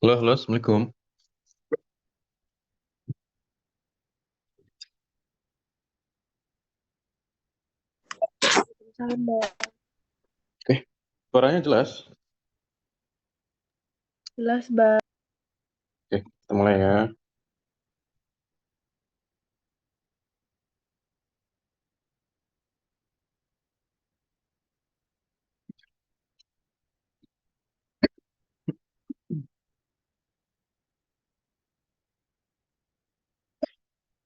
Halo, halo, Assalamualaikum. Salam Mbak. Oke, suaranya jelas. Jelas Mbak. Oke, kita mulai ya.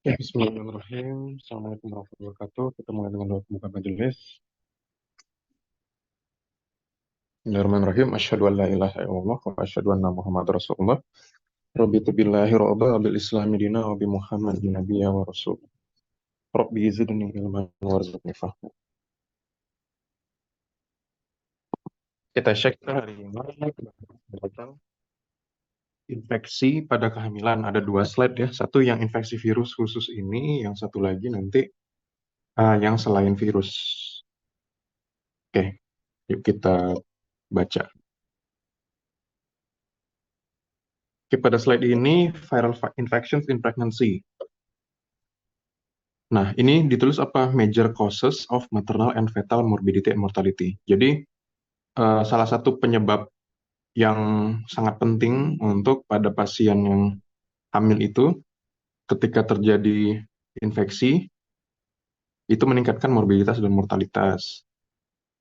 Ya, Bismillahirrahmanirrahim. Assalamualaikum warahmatullahi wabarakatuh. Kita mulai dengan doa pembuka majelis. Bismillahirrahmanirrahim. Asyhadu an la ilaha illallah wa asyhadu anna Muhammad Rasulullah. Rabbitu billahi rabba wa bil islami dina wa bi Muhammadin nabiyya wa rasul. Rabbi zidni ilman warzuqni fahma. Kita cek hari ini tentang infeksi pada kehamilan. Ada dua slide ya. Satu yang infeksi virus khusus ini, yang satu lagi nanti yang selain virus. Oke, yuk kita baca. Oke, pada slide ini viral infections in pregnancy. Nah, ini ditulis apa? Major causes of maternal and fetal morbidity and mortality. Jadi, salah satu penyebab yang sangat penting untuk pada pasien yang hamil itu, ketika terjadi infeksi, itu meningkatkan morbiditas dan mortalitas.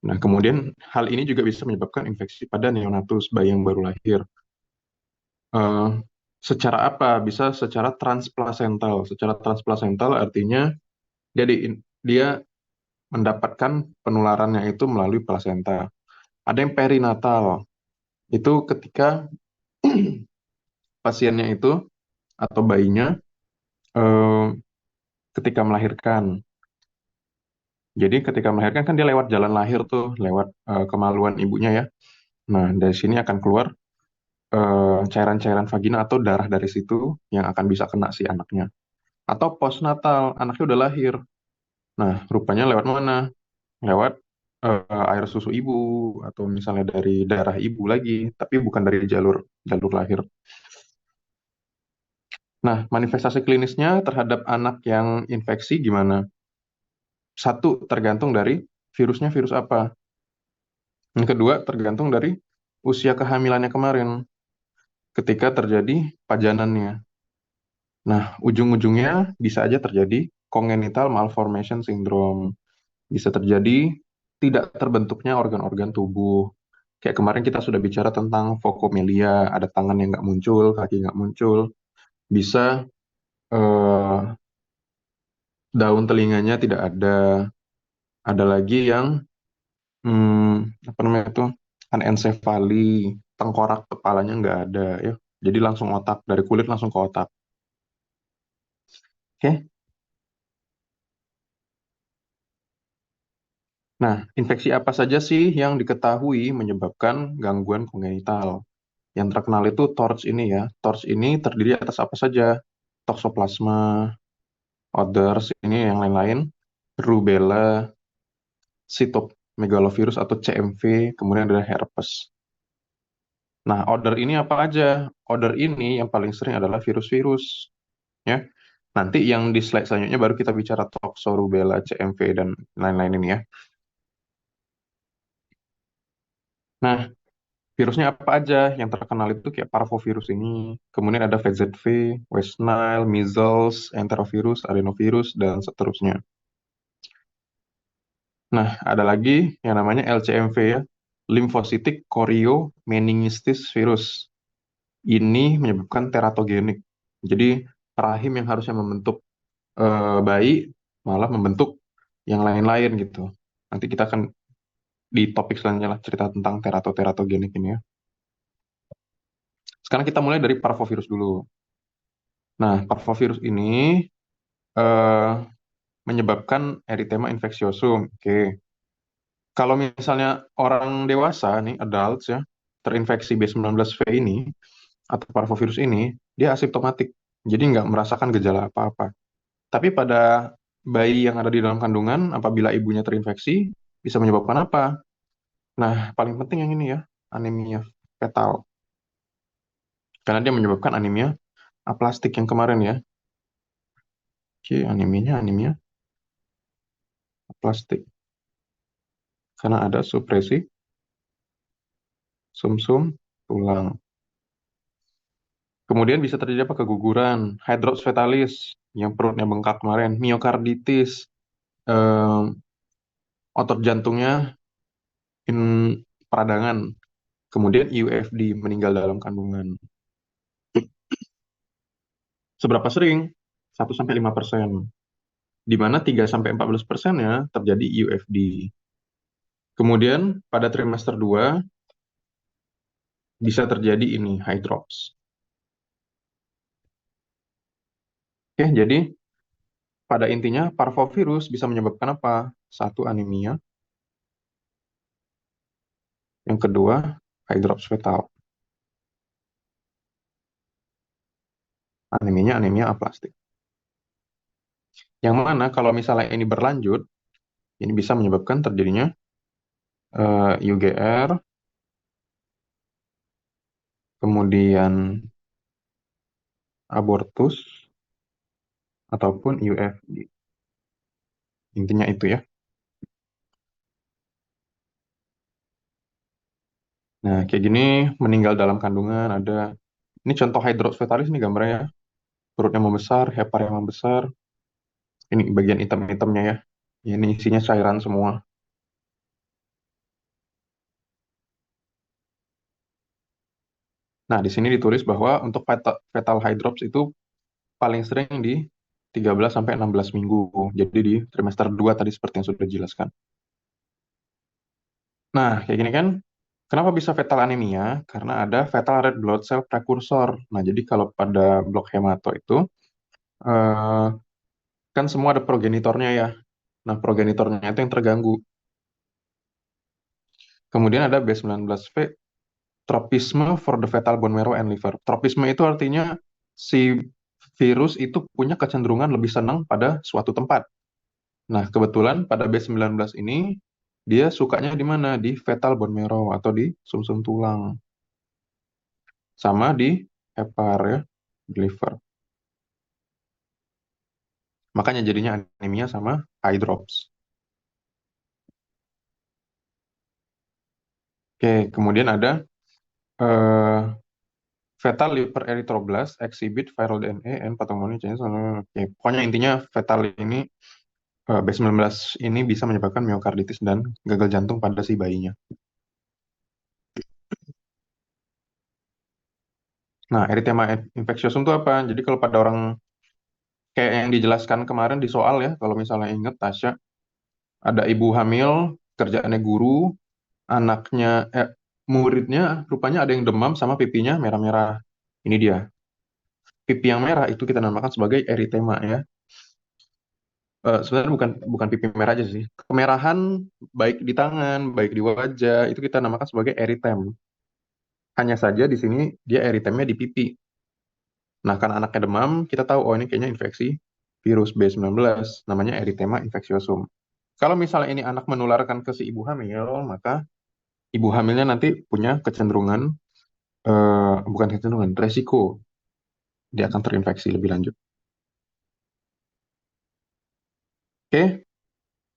Nah, kemudian hal ini juga bisa menyebabkan infeksi pada neonatus, bayi yang baru lahir. Eh, Secara apa? Bisa secara transplasental. Secara transplasental artinya dia dia mendapatkan penularannya itu melalui plasenta. Ada yang perinatal, itu ketika pasiennya itu atau bayinya eh, ketika melahirkan. Jadi ketika melahirkan kan dia lewat jalan lahir tuh, lewat kemaluan ibunya ya. Nah, dari sini akan keluar cairan-cairan vagina atau darah dari situ yang akan bisa kena si anaknya. Atau postnatal, anaknya udah lahir. Nah, rupanya lewat mana? Lewat air susu ibu atau misalnya dari darah ibu lagi, tapi bukan dari jalur jalur lahir. Nah, manifestasi klinisnya terhadap anak yang infeksi gimana? Satu, tergantung dari virusnya virus apa. Yang kedua, tergantung dari usia kehamilannya kemarin ketika terjadi pajanannya. Nah, ujung-ujungnya bisa aja terjadi congenital malformation syndrome. Bisa terjadi tidak terbentuknya organ-organ tubuh. Kayak kemarin kita sudah bicara tentang fokomelia, ada tangan yang nggak muncul, kaki nggak muncul. Bisa eh, daun telinganya tidak ada. Ada lagi yang apa namanya itu anencefali, tengkorak kepalanya nggak ada ya. Jadi langsung otak, dari kulit langsung ke otak. Oke. Nah, infeksi apa saja sih yang diketahui menyebabkan gangguan kongenital? Yang terkenal itu TORCH ini ya. TORCH ini terdiri atas apa saja? Toxoplasma, others, ini yang lain-lain, rubella, cytomegalovirus atau CMV, kemudian ada herpes. Nah, odor ini apa aja? Odor ini yang paling sering adalah virus-virus, ya. Nanti yang di slide selanjutnya baru kita bicara toxo, rubella, CMV, dan lain-lain ini ya. Nah, virusnya apa aja? Yang terkenal itu kayak parvovirus ini, kemudian ada VZV, West Nile, measles, enterovirus, adenovirus, dan seterusnya. Nah, ada lagi yang namanya LCMV ya, Lymphocytic choriomeningitis virus. Ini menyebabkan teratogenik. Jadi rahim yang harusnya membentuk bayi malah membentuk yang lain-lain gitu. Nanti kita akan di topik selanjutnya lah cerita tentang teratogenik ini ya. Sekarang kita mulai dari parvovirus dulu. Nah, parvovirus ini eh, menyebabkan erythema infectiosum. Oke. Kalau misalnya orang dewasa nih, adults ya, terinfeksi B19V ini atau parvovirus ini, dia asimptomatik. Jadi nggak merasakan gejala apa-apa. Tapi pada bayi yang ada di dalam kandungan, apabila ibunya terinfeksi, bisa menyebabkan apa? Nah, paling penting yang ini ya, anemia fetal. karena dia menyebabkan anemia aplastik yang kemarin ya. Oke, anemia aplastik karena ada supresi sumsum tulang. Kemudian bisa terjadi apa? Keguguran, hidrops fetalis yang perutnya bengkak kemarin, miokarditis, eh, otot jantungnya in peradangan, kemudian UFD meninggal dalam kandungan. Seberapa sering? 1-5%. Di mana 3-14%-nya terjadi UFD. Kemudian pada trimester 2 bisa terjadi ini high drops. Oke, jadi pada intinya parvovirus bisa menyebabkan apa? Satu, anemia. Yang kedua, high drops fetal. Aneminya anemia aplastik. Yang mana kalau misalnya ini berlanjut, ini bisa menyebabkan terjadinya UGR, kemudian abortus, ataupun UFD. Intinya itu ya. Nah, kayak gini meninggal dalam kandungan ada. Ini contoh hidrocephalus nih gambarnya ya. Perutnya membesar, hepar yang membesar. Ini bagian hitam-hitamnya ya. Ini isinya cairan semua. Nah, di sini ditulis bahwa untuk fetal hydrops itu paling sering di 13 sampai 16 minggu. Jadi di trimester 2 tadi seperti yang sudah dijelaskan. Nah, kayak gini kan, kenapa bisa fetal anemia? Karena ada fetal red blood cell precursor. Nah, jadi kalau pada blok hemato itu, eh, kan semua ada progenitornya ya. Nah, progenitornya itu yang terganggu. Kemudian ada B19V, tropisme for the fetal bone marrow and liver. Tropisme itu artinya si virus itu punya kecenderungan lebih senang pada suatu tempat. Nah, kebetulan pada B19 ini, dia sukanya di mana? Di fetal bone marrow atau di sumsum tulang. Sama di hepar ya, di liver. Makanya jadinya anemia sama eye drops. Oke, kemudian ada eh, fetal liver erythroblast exhibit viral DNA and pathognomonic changes. Oke, pokoknya intinya fetal ini B19 ini bisa menyebabkan miokarditis dan gagal jantung pada si bayinya. Nah, erythema infectiosum itu apa? Jadi kalau pada orang kayak yang dijelaskan kemarin di soal ya, kalau misalnya ingat Tasya, ada ibu hamil, kerjaannya guru, anaknya, muridnya rupanya ada yang demam sama pipinya merah-merah. Ini dia. Pipi yang merah itu kita namakan sebagai eritema ya. Sebenarnya bukan bukan pipi merah aja sih. Kemerahan baik di tangan, baik di wajah itu kita namakan sebagai eritem. Hanya saja di sini dia eritemnya di pipi. Nah, karena anaknya demam, kita tahu oh ini kayaknya infeksi virus B19, namanya erythema infectiosum. Kalau misalnya ini anak menularkan ke si ibu hamil, maka ibu hamilnya nanti punya kecenderungan, bukan kecenderungan, resiko dia akan terinfeksi lebih lanjut. Oke,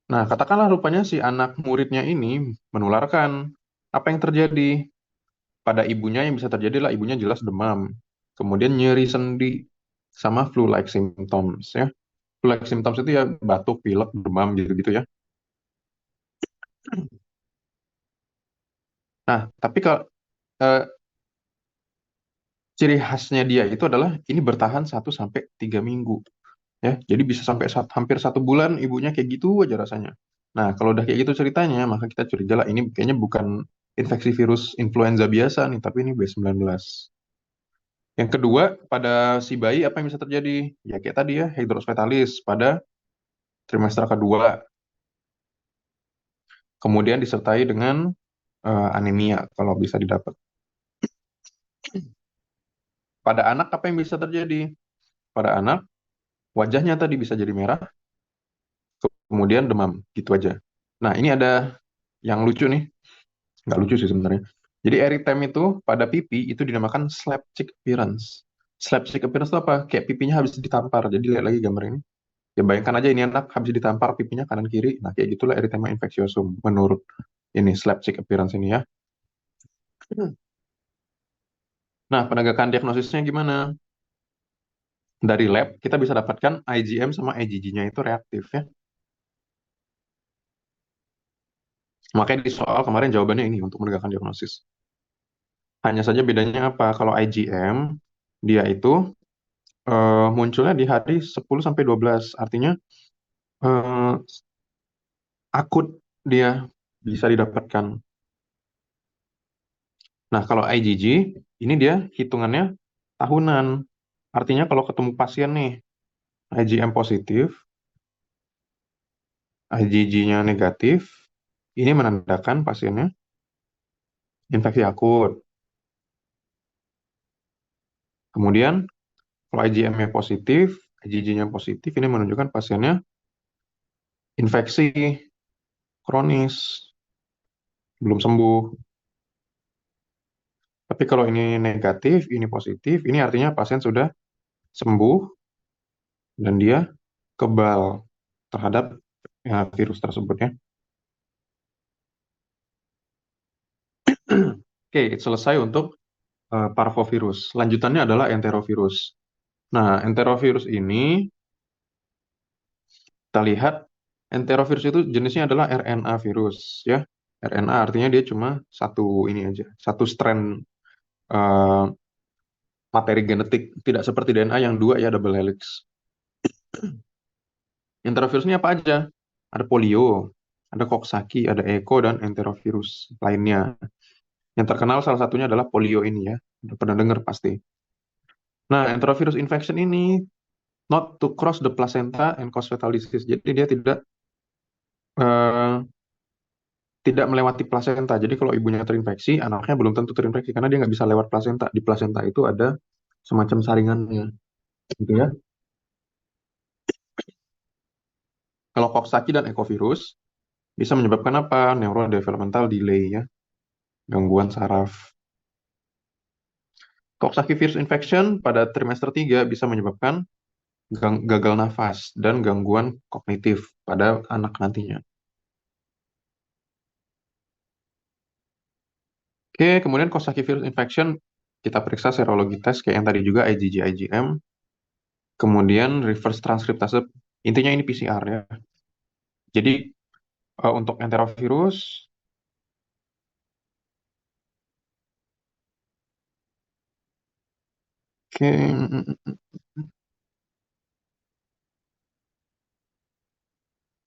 nah katakanlah rupanya si anak muridnya ini menularkan. Apa yang terjadi? Pada ibunya yang bisa terjadi lah ibunya jelas demam, kemudian nyeri sendi, sama flu-like symptoms ya. Flu-like symptoms itu ya batuk, pilek, demam gitu-gitu ya. Nah, tapi kalau eh, ciri khasnya dia itu adalah ini bertahan 1-3 minggu ya. Jadi bisa sampai hampir 1 bulan ibunya kayak gitu aja rasanya. Nah, kalau udah kayak gitu ceritanya, maka kita curiga lah ini kayaknya bukan infeksi virus influenza biasa nih, tapi ini B19. Yang kedua, pada si bayi apa yang bisa terjadi? Ya kayak tadi ya, hidrocephalus pada trimester kedua. Kemudian disertai dengan anemia kalau bisa didapat. Pada anak apa yang bisa terjadi? Pada anak wajahnya tadi bisa jadi merah, kemudian demam, gitu aja. Nah, ini ada yang lucu nih. Nggak lucu sih sebenarnya. Jadi erythema itu pada pipi itu dinamakan slapstick appearance. Slapstick appearance itu apa? Kayak pipinya habis ditampar. Jadi lihat lagi gambar ini. Ya bayangkan aja ini anak habis ditampar pipinya kanan kiri. Nah kayak gitulah erythema infectiosum menurut ini slapstick appearance ini ya. Nah penegakan diagnosisnya gimana? Dari lab kita bisa dapatkan IgM sama IgG-nya itu reaktif ya. Makanya di soal kemarin jawabannya ini untuk menegakkan diagnosis. Hanya saja bedanya apa? Kalau IgM dia itu munculnya di hari 10 sampai 12. Artinya eh, akut dia bisa didapatkan. Nah, kalau IgG ini dia hitungannya tahunan. Artinya kalau ketemu pasien nih IgM positif, IgG-nya negatif, ini menandakan pasiennya infeksi akut. Kemudian kalau IgM-nya positif, IgG-nya positif, ini menunjukkan pasiennya infeksi kronis, belum sembuh. Tapi kalau ini negatif, ini positif, ini artinya pasien sudah sembuh dan dia kebal terhadap ya, virus tersebut ya. Oke, selesai untuk parvovirus. Lanjutannya adalah enterovirus. Nah, enterovirus ini kita lihat enterovirus itu jenisnya adalah RNA virus ya. RNA artinya dia cuma satu ini aja, satu strand eh, materi genetik, tidak seperti DNA yang dua ya double helix. Enterovirus ini apa aja? Ada polio, ada Coxsackie, ada Eco dan enterovirus lainnya. Yang terkenal salah satunya adalah polio ini ya. Udah pernah dengar pasti. Nah, enterovirus infection ini not to cross the placenta and cause fatal disease. Jadi dia eh, tidak melewati plasenta. Jadi kalau ibunya terinfeksi, anaknya belum tentu terinfeksi karena dia nggak bisa lewat plasenta. Di plasenta itu ada semacam saringannya, gitu ya. Kalau Coxsackie dan Ecovirus bisa menyebabkan apa? Neurodevelopmental delay ya, gangguan saraf. Coxsackie virus infection pada trimester 3 bisa menyebabkan gagal nafas dan gangguan kognitif pada anak nantinya. Oke, kemudian Coxsackie virus infection kita periksa serologi tes kayak yang tadi juga IgG, IgM, kemudian reverse transkriptase. Intinya ini PCR ya. Jadi untuk enterovirus, oke,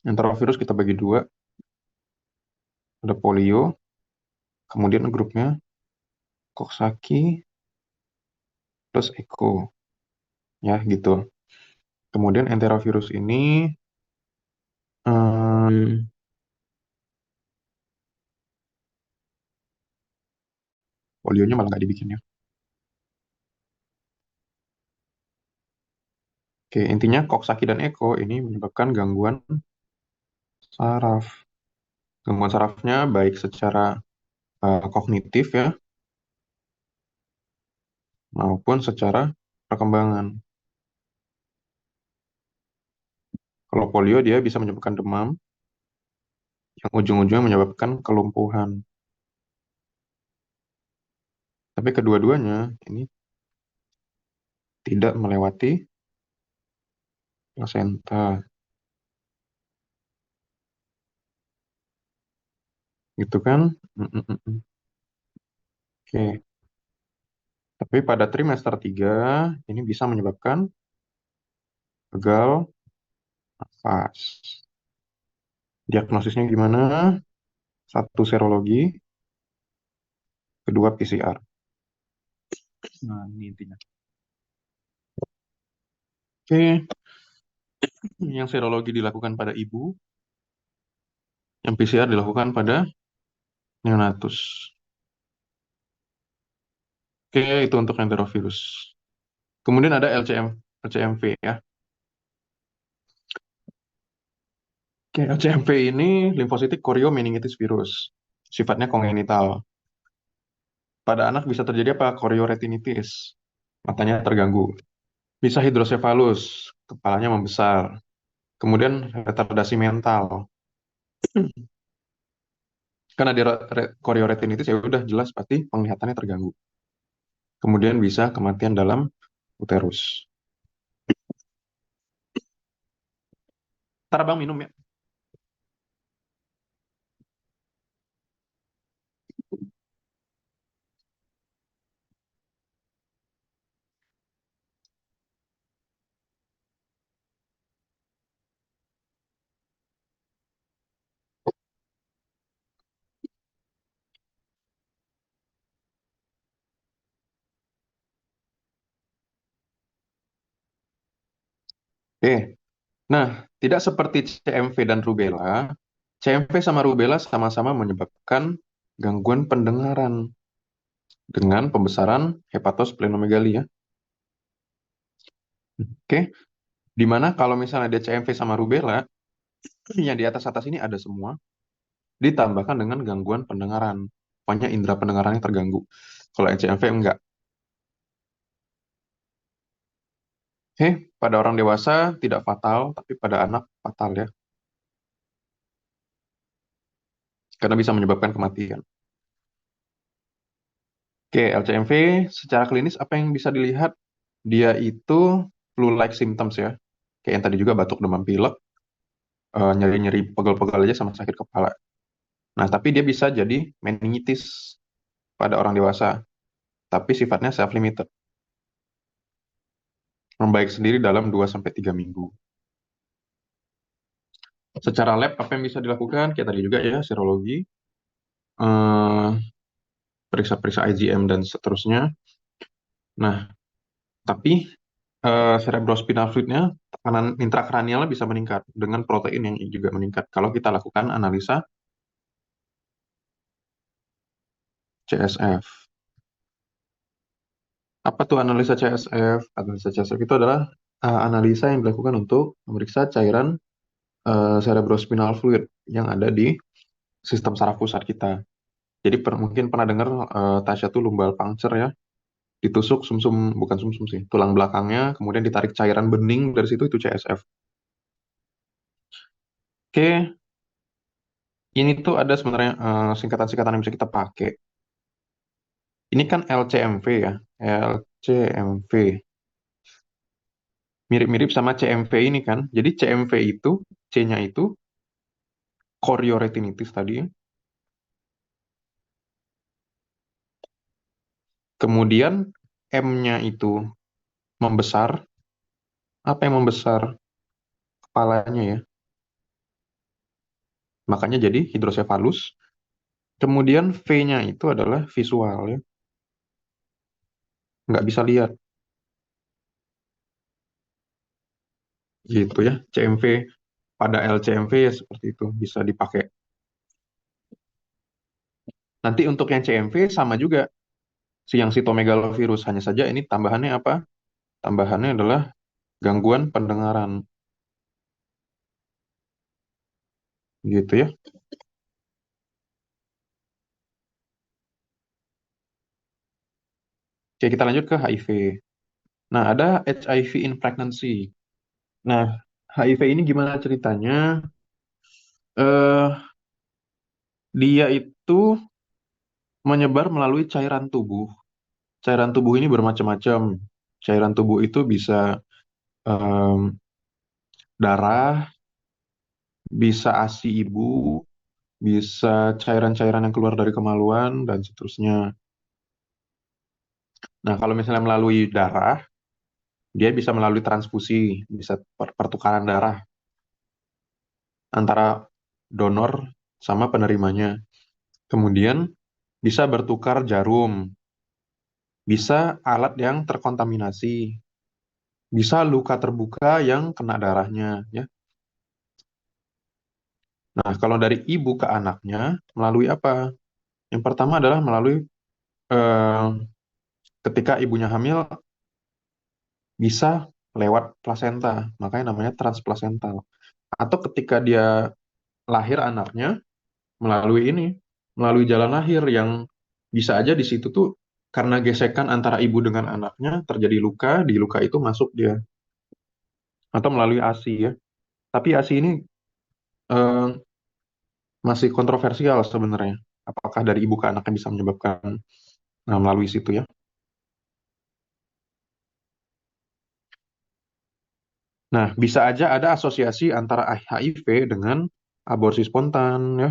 enterovirus kita bagi dua, ada polio, kemudian grupnya Coxsackie plus Eco, ya gitu. Kemudian enterovirus ini em, polionya malah nggak dibikin ya. Oke, intinya Coxsackie dan Eco ini menyebabkan gangguan saraf. Gangguan sarafnya baik secara kognitif ya, maupun secara perkembangan. Kalau polio dia bisa menyebabkan demam, yang ujung-ujungnya menyebabkan kelumpuhan. Tapi kedua-duanya ini tidak melewati plasenta, gitu kan? Mm, mm, mm, mm. Oke, tapi pada trimester 3 ini bisa menyebabkan gagal nafas. Diagnosisnya gimana? Satu serologi, kedua PCR. Nah, ini intinya. Oke, yang serologi dilakukan pada ibu, yang PCR dilakukan pada neonatus. Oke, itu untuk enterovirus. Kemudian ada LCMV ya. Oke, LCMV ini limfositik choriomeningitis virus. Sifatnya kongenital. Pada anak bisa terjadi apa? Chorioretinitis, matanya terganggu. Bisa hidrosefalus, kepalanya membesar. Kemudian retardasi mental. Karena di chorioretinitis ya udah jelas pasti penglihatannya terganggu. Kemudian bisa kematian dalam uterus. Ntar abang minum ya. Oke. Nah, tidak seperti CMV dan rubella, CMV sama rubella sama-sama menyebabkan gangguan pendengaran dengan pembesaran hepatosplenomegaly ya. Oke, di mana kalau misalnya dia CMV sama rubella, yang di atas-atas ini ada semua, ditambahkan dengan gangguan pendengaran. Pokoknya indera pendengarannya terganggu. Kalau yang CMV enggak. Oke, pada orang dewasa tidak fatal, tapi pada anak fatal ya, karena bisa menyebabkan kematian. Oke, LCMV secara klinis apa yang bisa dilihat? Dia itu flu-like symptoms ya. Kayak yang tadi juga batuk demam pilek, nyeri-nyeri pegal-pegal aja sama sakit kepala. Nah, tapi dia bisa jadi meningitis pada orang dewasa, tapi sifatnya self-limited. Membaik sendiri dalam 2 sampai 3 minggu. Secara lab apa yang bisa dilakukan? Kayak tadi juga ya, serologi, eh, periksa-periksa IgM dan seterusnya. Nah, tapi cerebrospinal fluidnya, tekanan intrakranialnya bisa meningkat dengan protein yang juga meningkat kalau kita lakukan analisa CSF. Apa tuh analisa CSF? Analisa CSF itu adalah analisa yang dilakukan untuk memeriksa cairan cerebrospinal fluid yang ada di sistem saraf pusat kita. Jadi mungkin pernah dengar Tasya tuh lumbal puncture ya, ditusuk sumsum, bukan sumsum sih, tulang belakangnya, kemudian ditarik cairan bening dari situ itu CSF. Oke, ini tuh ada sebenarnya singkatan-singkatan yang bisa kita pakai. Ini kan LCMV ya, LCMV. Mirip-mirip sama CMV ini kan. Jadi CMV itu, C-nya itu chorioretinitis tadi. Kemudian M-nya itu membesar. Apa yang membesar? Kepalanya ya. Makanya jadi hidrosefalus. Kemudian V-nya itu adalah visual ya. Nggak bisa lihat. Gitu ya. CMV pada LCMV ya seperti itu. Bisa dipakai. Nanti untuk yang CMV sama juga. Yang sitomegalovirus. Hanya saja ini tambahannya apa? Tambahannya adalah gangguan pendengaran. Gitu ya. Oke, kita lanjut ke HIV. Nah, ada HIV in pregnancy. Nah, HIV ini gimana ceritanya? Eh, dia itu menyebar melalui cairan tubuh. Cairan tubuh ini bermacam-macam. Cairan tubuh itu bisa em, darah, bisa ASI ibu, bisa cairan-cairan yang keluar dari kemaluan, dan seterusnya. Nah, kalau misalnya melalui darah, dia bisa melalui transfusi, bisa pertukaran darah antara donor sama penerimanya. Kemudian bisa bertukar jarum, bisa alat yang terkontaminasi, bisa luka terbuka yang kena darahnya, ya. Nah, kalau dari ibu ke anaknya melalui apa? Yang pertama adalah melalui eh, ketika ibunya hamil bisa lewat plasenta, makanya namanya transplasental. Atau ketika dia lahir anaknya melalui ini, melalui jalan lahir yang Bisa aja di situ tuh karena gesekan antara ibu dengan anaknya terjadi luka, di luka itu masuk dia atau melalui ASI ya. Tapi ASI ini eh, masih kontroversial sebenarnya. Apakah dari ibu ke anak yang bisa menyebabkan melalui situ ya. Nah, bisa aja ada asosiasi antara HIV dengan aborsi spontan ya.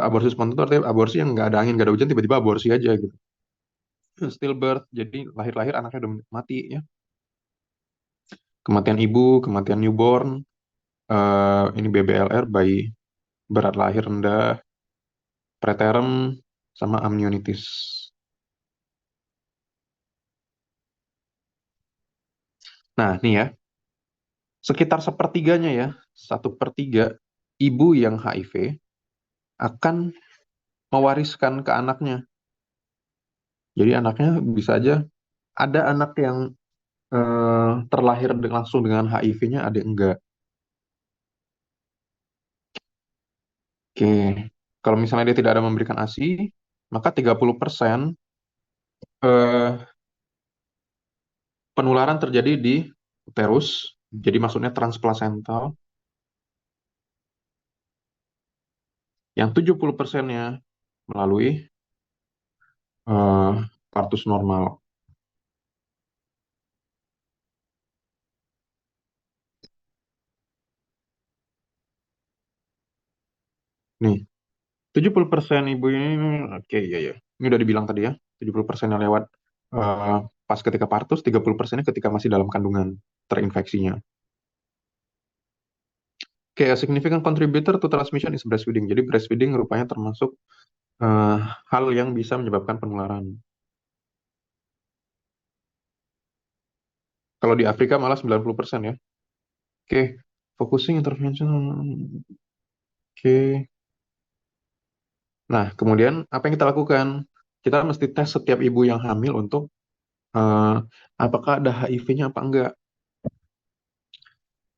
Aborsi spontan itu artinya aborsi yang nggak ada angin, nggak ada hujan, tiba-tiba aborsi aja gitu. Stillbirth, jadi lahir-lahir anaknya udah mati ya. Kematian ibu, kematian newborn, ini BBLR, bayi berat lahir rendah, preterm, sama amnionitis. Nah, nih ya, sekitar sepertiganya ya, 1/3 ibu yang HIV akan mewariskan ke anaknya. Jadi anaknya bisa aja ada anak yang terlahir langsung dengan HIV-nya, ada yang enggak. Oke, kalau misalnya dia tidak ada memberikan ASI, maka 30% eh, penularan terjadi di uterus, jadi maksudnya transplasental, yang 70%-nya melalui eh, partus normal. Nih, 70% ibu ini, oke ya ya. Ini udah dibilang tadi ya, 70% yang lewat eh, pas ketika partus, 30%-nya ketika masih dalam kandungan terinfeksinya. Oke, a significant contributor to transmission is breastfeeding. Jadi breastfeeding rupanya termasuk eh, hal yang bisa menyebabkan penularan. Kalau di Afrika malah 90% ya. Oke, focusing intervention. Oke. Nah, kemudian apa yang kita lakukan? Kita mesti tes setiap ibu yang hamil untuk eh, apakah ada HIV-nya apa enggak.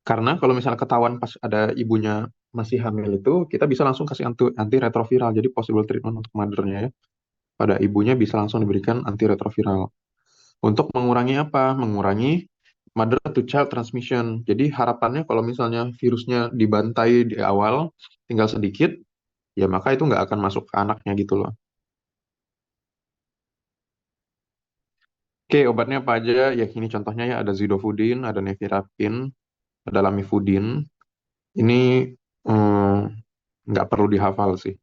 Karena kalau misalnya ketahuan pas ada ibunya masih hamil itu, kita bisa langsung kasih antiretroviral. Jadi possible treatment untuk mother-nya ya. Pada ibunya bisa langsung diberikan antiretroviral. Untuk mengurangi apa? Mengurangi mother to child transmission. Jadi harapannya kalau misalnya virusnya dibantai di awal, tinggal sedikit, ya maka itu nggak akan masuk ke anaknya gitu loh. Oke, obatnya apa aja? Ya ini contohnya ya ada zidofudin, ada nevirapin, ada lamivudin. Ini hmm, nggak perlu dihafal sih.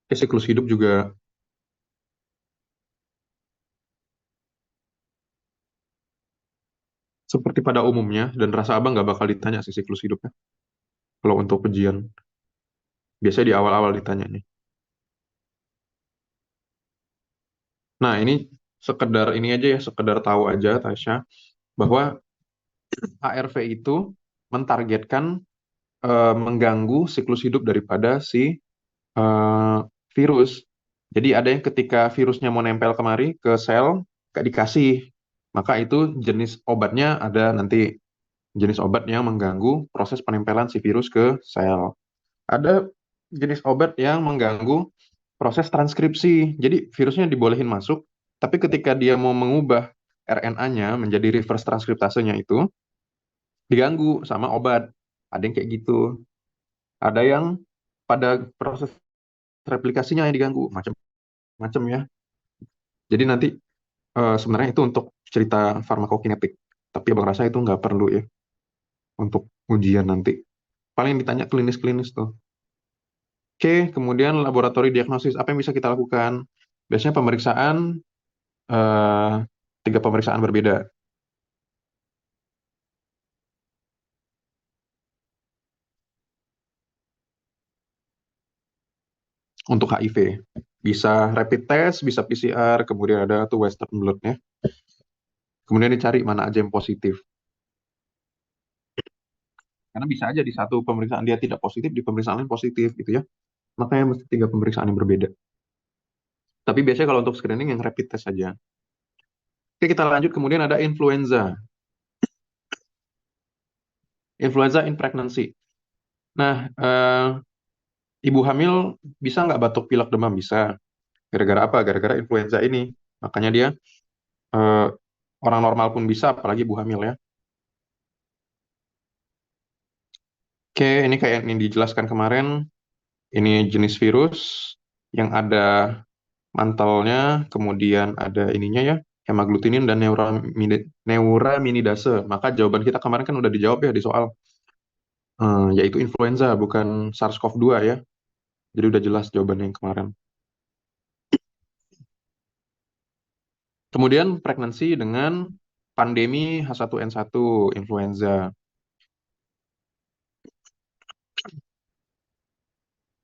Oke, siklus hidup juga seperti pada umumnya, dan rasa abang nggak bakal ditanya sih siklus hidupnya. Kalau untuk ujian, biasanya di awal-awal ditanya nih. Nah, ini sekedar ini aja ya, sekedar tahu aja Tasya, bahwa ARV itu mentargetkan mengganggu siklus hidup daripada si eh, virus. Jadi ada yang ketika virusnya mau nempel kemari ke sel, gak dikasih. Maka itu jenis obatnya ada nanti. Jenis obat yang mengganggu proses penempelan si virus ke sel. Ada jenis obat yang mengganggu proses transkripsi. Jadi virusnya dibolehin masuk, tapi ketika dia mau mengubah RNA-nya menjadi reverse transkriptasenya itu diganggu sama obat. Ada yang kayak gitu. Ada yang pada proses replikasinya yang diganggu, macam-macam ya. Jadi nanti sebenarnya itu untuk cerita farmakokinetik. Tapi abang rasa itu nggak perlu ya untuk ujian nanti. Paling ditanya klinis-klinis tuh. Oke, kemudian laboratori diagnosis. Apa yang bisa kita lakukan? Biasanya pemeriksaan, eh, 3 pemeriksaan berbeda untuk HIV. Bisa rapid test, bisa PCR, kemudian ada tuh Western blot ya. Kemudian dicari mana aja yang positif. Karena bisa aja di satu pemeriksaan dia tidak positif, di pemeriksaan lain positif gitu ya. Makanya mesti 3 pemeriksaan yang berbeda. Tapi biasanya kalau untuk screening yang rapid test saja. Oke, kita lanjut. Kemudian ada influenza. Influenza in pregnancy. Nah, Ibu hamil bisa nggak batuk pilek demam? Bisa. Gara-gara apa? Gara-gara influenza ini. Makanya dia eh, orang normal pun bisa, apalagi ibu hamil ya. Oke, ini kayak yang dijelaskan kemarin. Ini jenis virus yang ada mantelnya, kemudian ada ininya ya, hemaglutinin dan neuraminidase. Maka jawaban kita kemarin kan udah dijawab ya di soal, yaitu influenza, bukan SARS-CoV-2 ya. Jadi udah jelas jawabannya yang kemarin. Kemudian pregnancy dengan pandemi H1N1 influenza.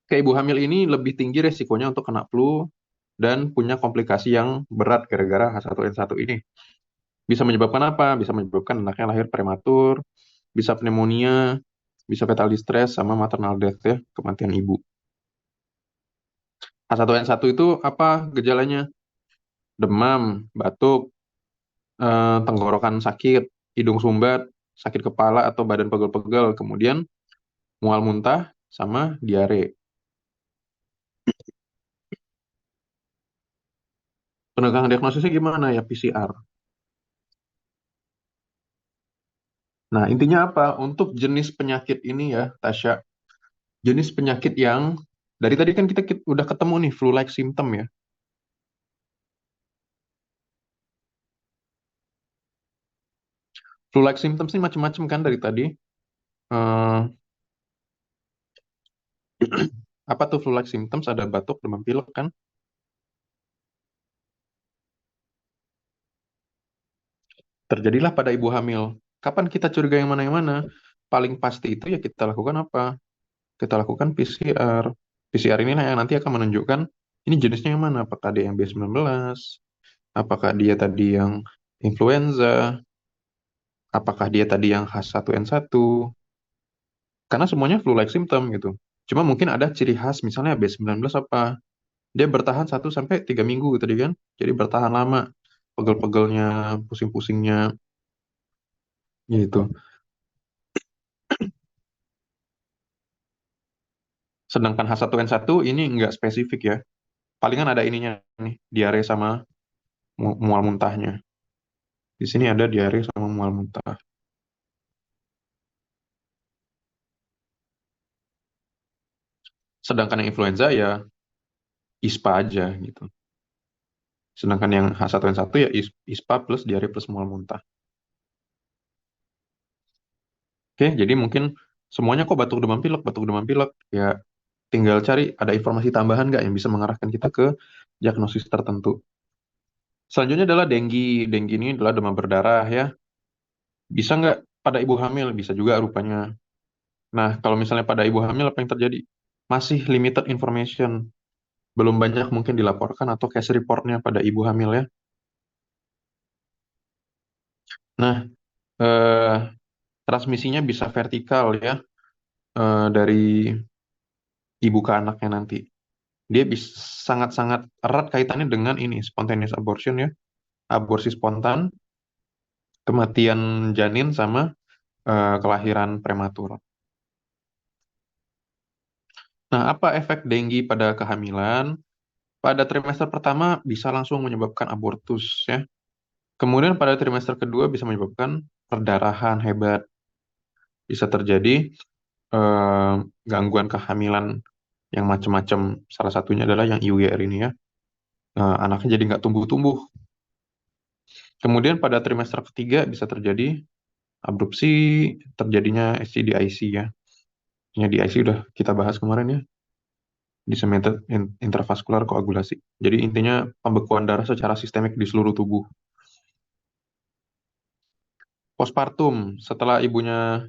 Kayak ibu hamil ini lebih tinggi resikonya untuk kena flu dan punya komplikasi yang berat gara-gara H1N1 ini. Bisa menyebabkan apa? Bisa menyebabkan anaknya lahir prematur, bisa pneumonia, bisa fatal distress, sama maternal death ya, kematian ibu. H1N1 itu apa gejalanya? Demam, batuk, tenggorokan sakit, hidung sumbat, sakit kepala atau badan pegel-pegel, kemudian mual muntah, sama diare. Penegakan diagnosisnya gimana ya? PCR. Nah, intinya apa? Untuk jenis penyakit ini ya, Tasya, jenis penyakit yang dari tadi kan kita udah ketemu nih flu-like symptom ya. Flu-like symptoms ini macam-macam kan dari tadi. Eh, apa tuh flu-like symptoms? Ada batuk, demam pilek kan? Terjadilah pada ibu hamil. Kapan kita curiga yang mana yang mana? Paling pasti itu ya kita lakukan apa? Kita lakukan PCR. PCR inilah yang nanti akan menunjukkan ini jenisnya yang mana? Apakah dia yang B19? Apakah dia tadi yang influenza? Apakah dia tadi yang H1N1? Karena semuanya flu-like symptom gitu. Cuma mungkin ada ciri khas misalnya B19 apa? Dia bertahan 1 sampai 3 minggu tadi kan. Jadi bertahan lama. Pegel-pegelnya, pusing-pusingnya gitu. Sedangkan H1N1 ini nggak spesifik ya. Palingan ada ininya nih, diare sama mual muntahnya. Di sini ada diare sama mual muntah. Sedangkan yang influenza ya ISPA aja gitu. Sedangkan yang H1N1 ya ISPA plus diare plus mual muntah. Oke, jadi mungkin semuanya kok batuk demam pilek. Ya tinggal cari ada informasi tambahan nggak yang bisa mengarahkan kita ke diagnosis tertentu. Selanjutnya adalah denggi. Denggi ini adalah demam berdarah ya. Bisa nggak pada ibu hamil? Bisa juga rupanya. Nah, kalau misalnya pada ibu hamil apa yang terjadi? Masih limited information. Belum banyak mungkin dilaporkan atau case reportnya pada ibu hamil ya. Nah, eh, transmisinya bisa vertikal ya, dari ibu ke anaknya nanti. Dia bisa sangat-sangat erat kaitannya dengan ini, spontaneous abortion ya, aborsi spontan, kematian janin sama kelahiran prematur. Nah, apa efek denggi pada kehamilan? Pada trimester pertama bisa langsung menyebabkan abortus ya. Kemudian pada trimester kedua bisa menyebabkan perdarahan hebat. Bisa terjadi eh, gangguan kehamilan yang macam-macam. Salah satunya adalah yang IUGR ini ya. Anaknya jadi nggak tumbuh-tumbuh. Kemudian pada trimester ketiga bisa terjadi abrupsi, terjadinya SCDIC ya. Yang di IC udah kita bahas kemarin ya. Disseminated intravascular koagulasi. Jadi intinya pembekuan darah secara sistemik di seluruh tubuh. Postpartum, setelah ibunya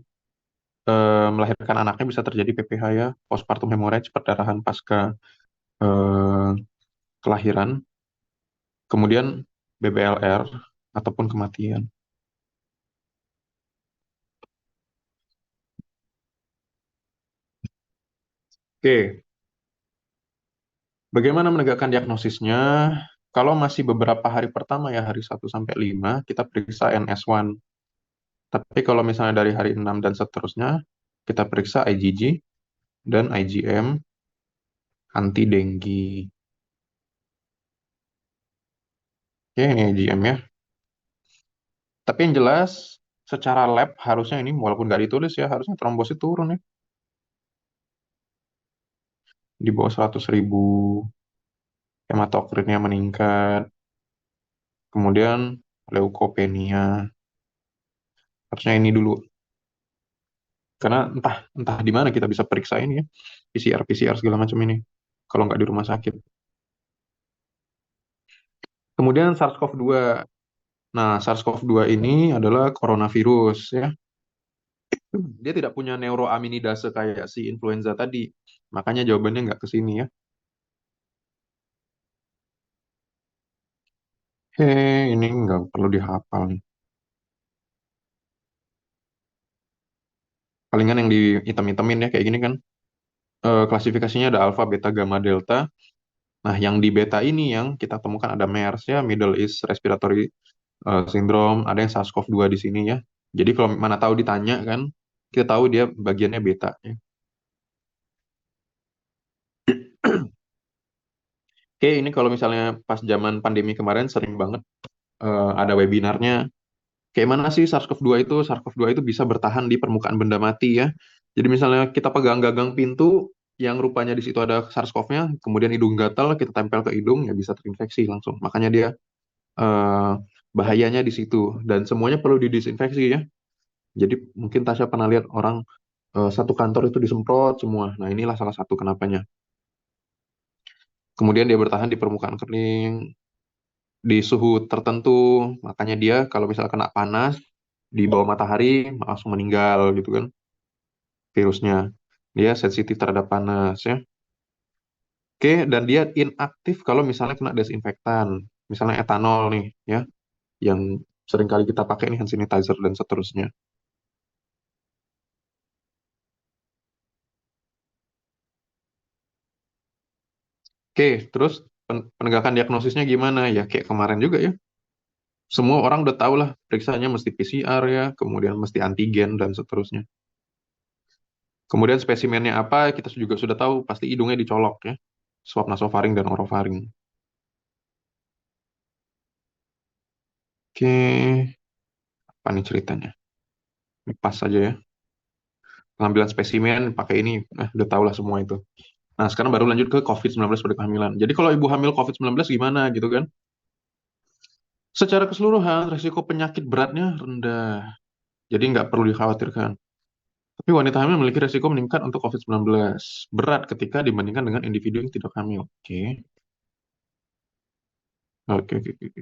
melahirkan anaknya bisa terjadi PPH ya, postpartum hemorrhage, perdarahan pasca eh, kelahiran, kemudian BBLR ataupun kematian. Oke, bagaimana menegakkan diagnosisnya? Kalau masih beberapa hari pertama ya, hari 1 sampai 5 kita periksa NS1. Tapi kalau misalnya dari hari 6 dan seterusnya, kita periksa IgG dan IgM. anti denggi. Oke, ini IgM ya. Tapi yang jelas, secara lab harusnya ini, walaupun nggak ditulis ya, harusnya trombosit turun ya. Di bawah 100.000, hematokritnya meningkat. Kemudian leukopenia. Harusnya ini dulu. Karena entah entah di mana kita bisa periksa ini ya. PCR segala macam ini. Kalau nggak di rumah sakit. Kemudian SARS-CoV-2. Nah, SARS-CoV-2 ini adalah coronavirus ya. Dia tidak punya neuroaminidase kayak si influenza tadi. Makanya jawabannya nggak ke sini ya. Oke, ini nggak perlu dihafal nih. Palingan yang di hitam-hitamin ya kayak gini kan. Klasifikasinya ada alfa, beta, gamma, delta. Nah, yang di beta ini yang kita temukan ada MERS ya, Middle East Respiratory Syndrome, ada yang SARS-CoV-2 di sini ya. Jadi kalau mana tahu ditanya kan, kita tahu dia bagiannya beta ya. Oke, ini kalau misalnya pas zaman pandemi kemarin sering banget ada webinarnya. Kayak mana sih SARS-CoV-2 itu? SARS-CoV-2 itu bisa bertahan di permukaan benda mati ya. Jadi misalnya kita pegang gagang pintu yang rupanya di situ ada SARS-CoV-nya, kemudian hidung gatal, kita tempel ke hidung, ya bisa terinfeksi langsung. Makanya dia eh, bahayanya di situ. Dan semuanya perlu didisinfeksi ya. Jadi mungkin Tasya pernah lihat orang satu kantor itu disemprot semua. Nah inilah salah satu kenapanya. Kemudian dia bertahan di permukaan kering, di suhu tertentu. Makanya dia kalau misalnya kena panas, di bawah matahari langsung meninggal gitu kan virusnya. Dia sensitif terhadap panas ya. Oke, dan dia inaktif kalau misalnya kena desinfektan. Misalnya etanol nih ya, yang sering kali kita pakai nih hand sanitizer dan seterusnya. Oke, terus penegakan diagnosisnya gimana ya? Kayak kemarin juga ya. Semua orang udah tahu lah, periksanya mesti PCR ya, kemudian mesti antigen dan seterusnya. Kemudian spesimennya apa, kita juga sudah tahu, pasti hidungnya dicolok ya. Swab nasofaring dan orofaring. Oke, apa nih ceritanya? Pas saja ya. Pengambilan spesimen pakai ini, udah tahu lah semua itu. Nah, sekarang baru lanjut ke COVID-19 pada kehamilan. Jadi kalau ibu hamil COVID-19 gimana gitu kan? Secara keseluruhan, resiko penyakit beratnya rendah. Jadi nggak perlu dikhawatirkan. Tapi wanita hamil memiliki resiko meningkat untuk COVID-19. Berat ketika dibandingkan dengan individu yang tidak hamil. Oke. Oke, oke, oke.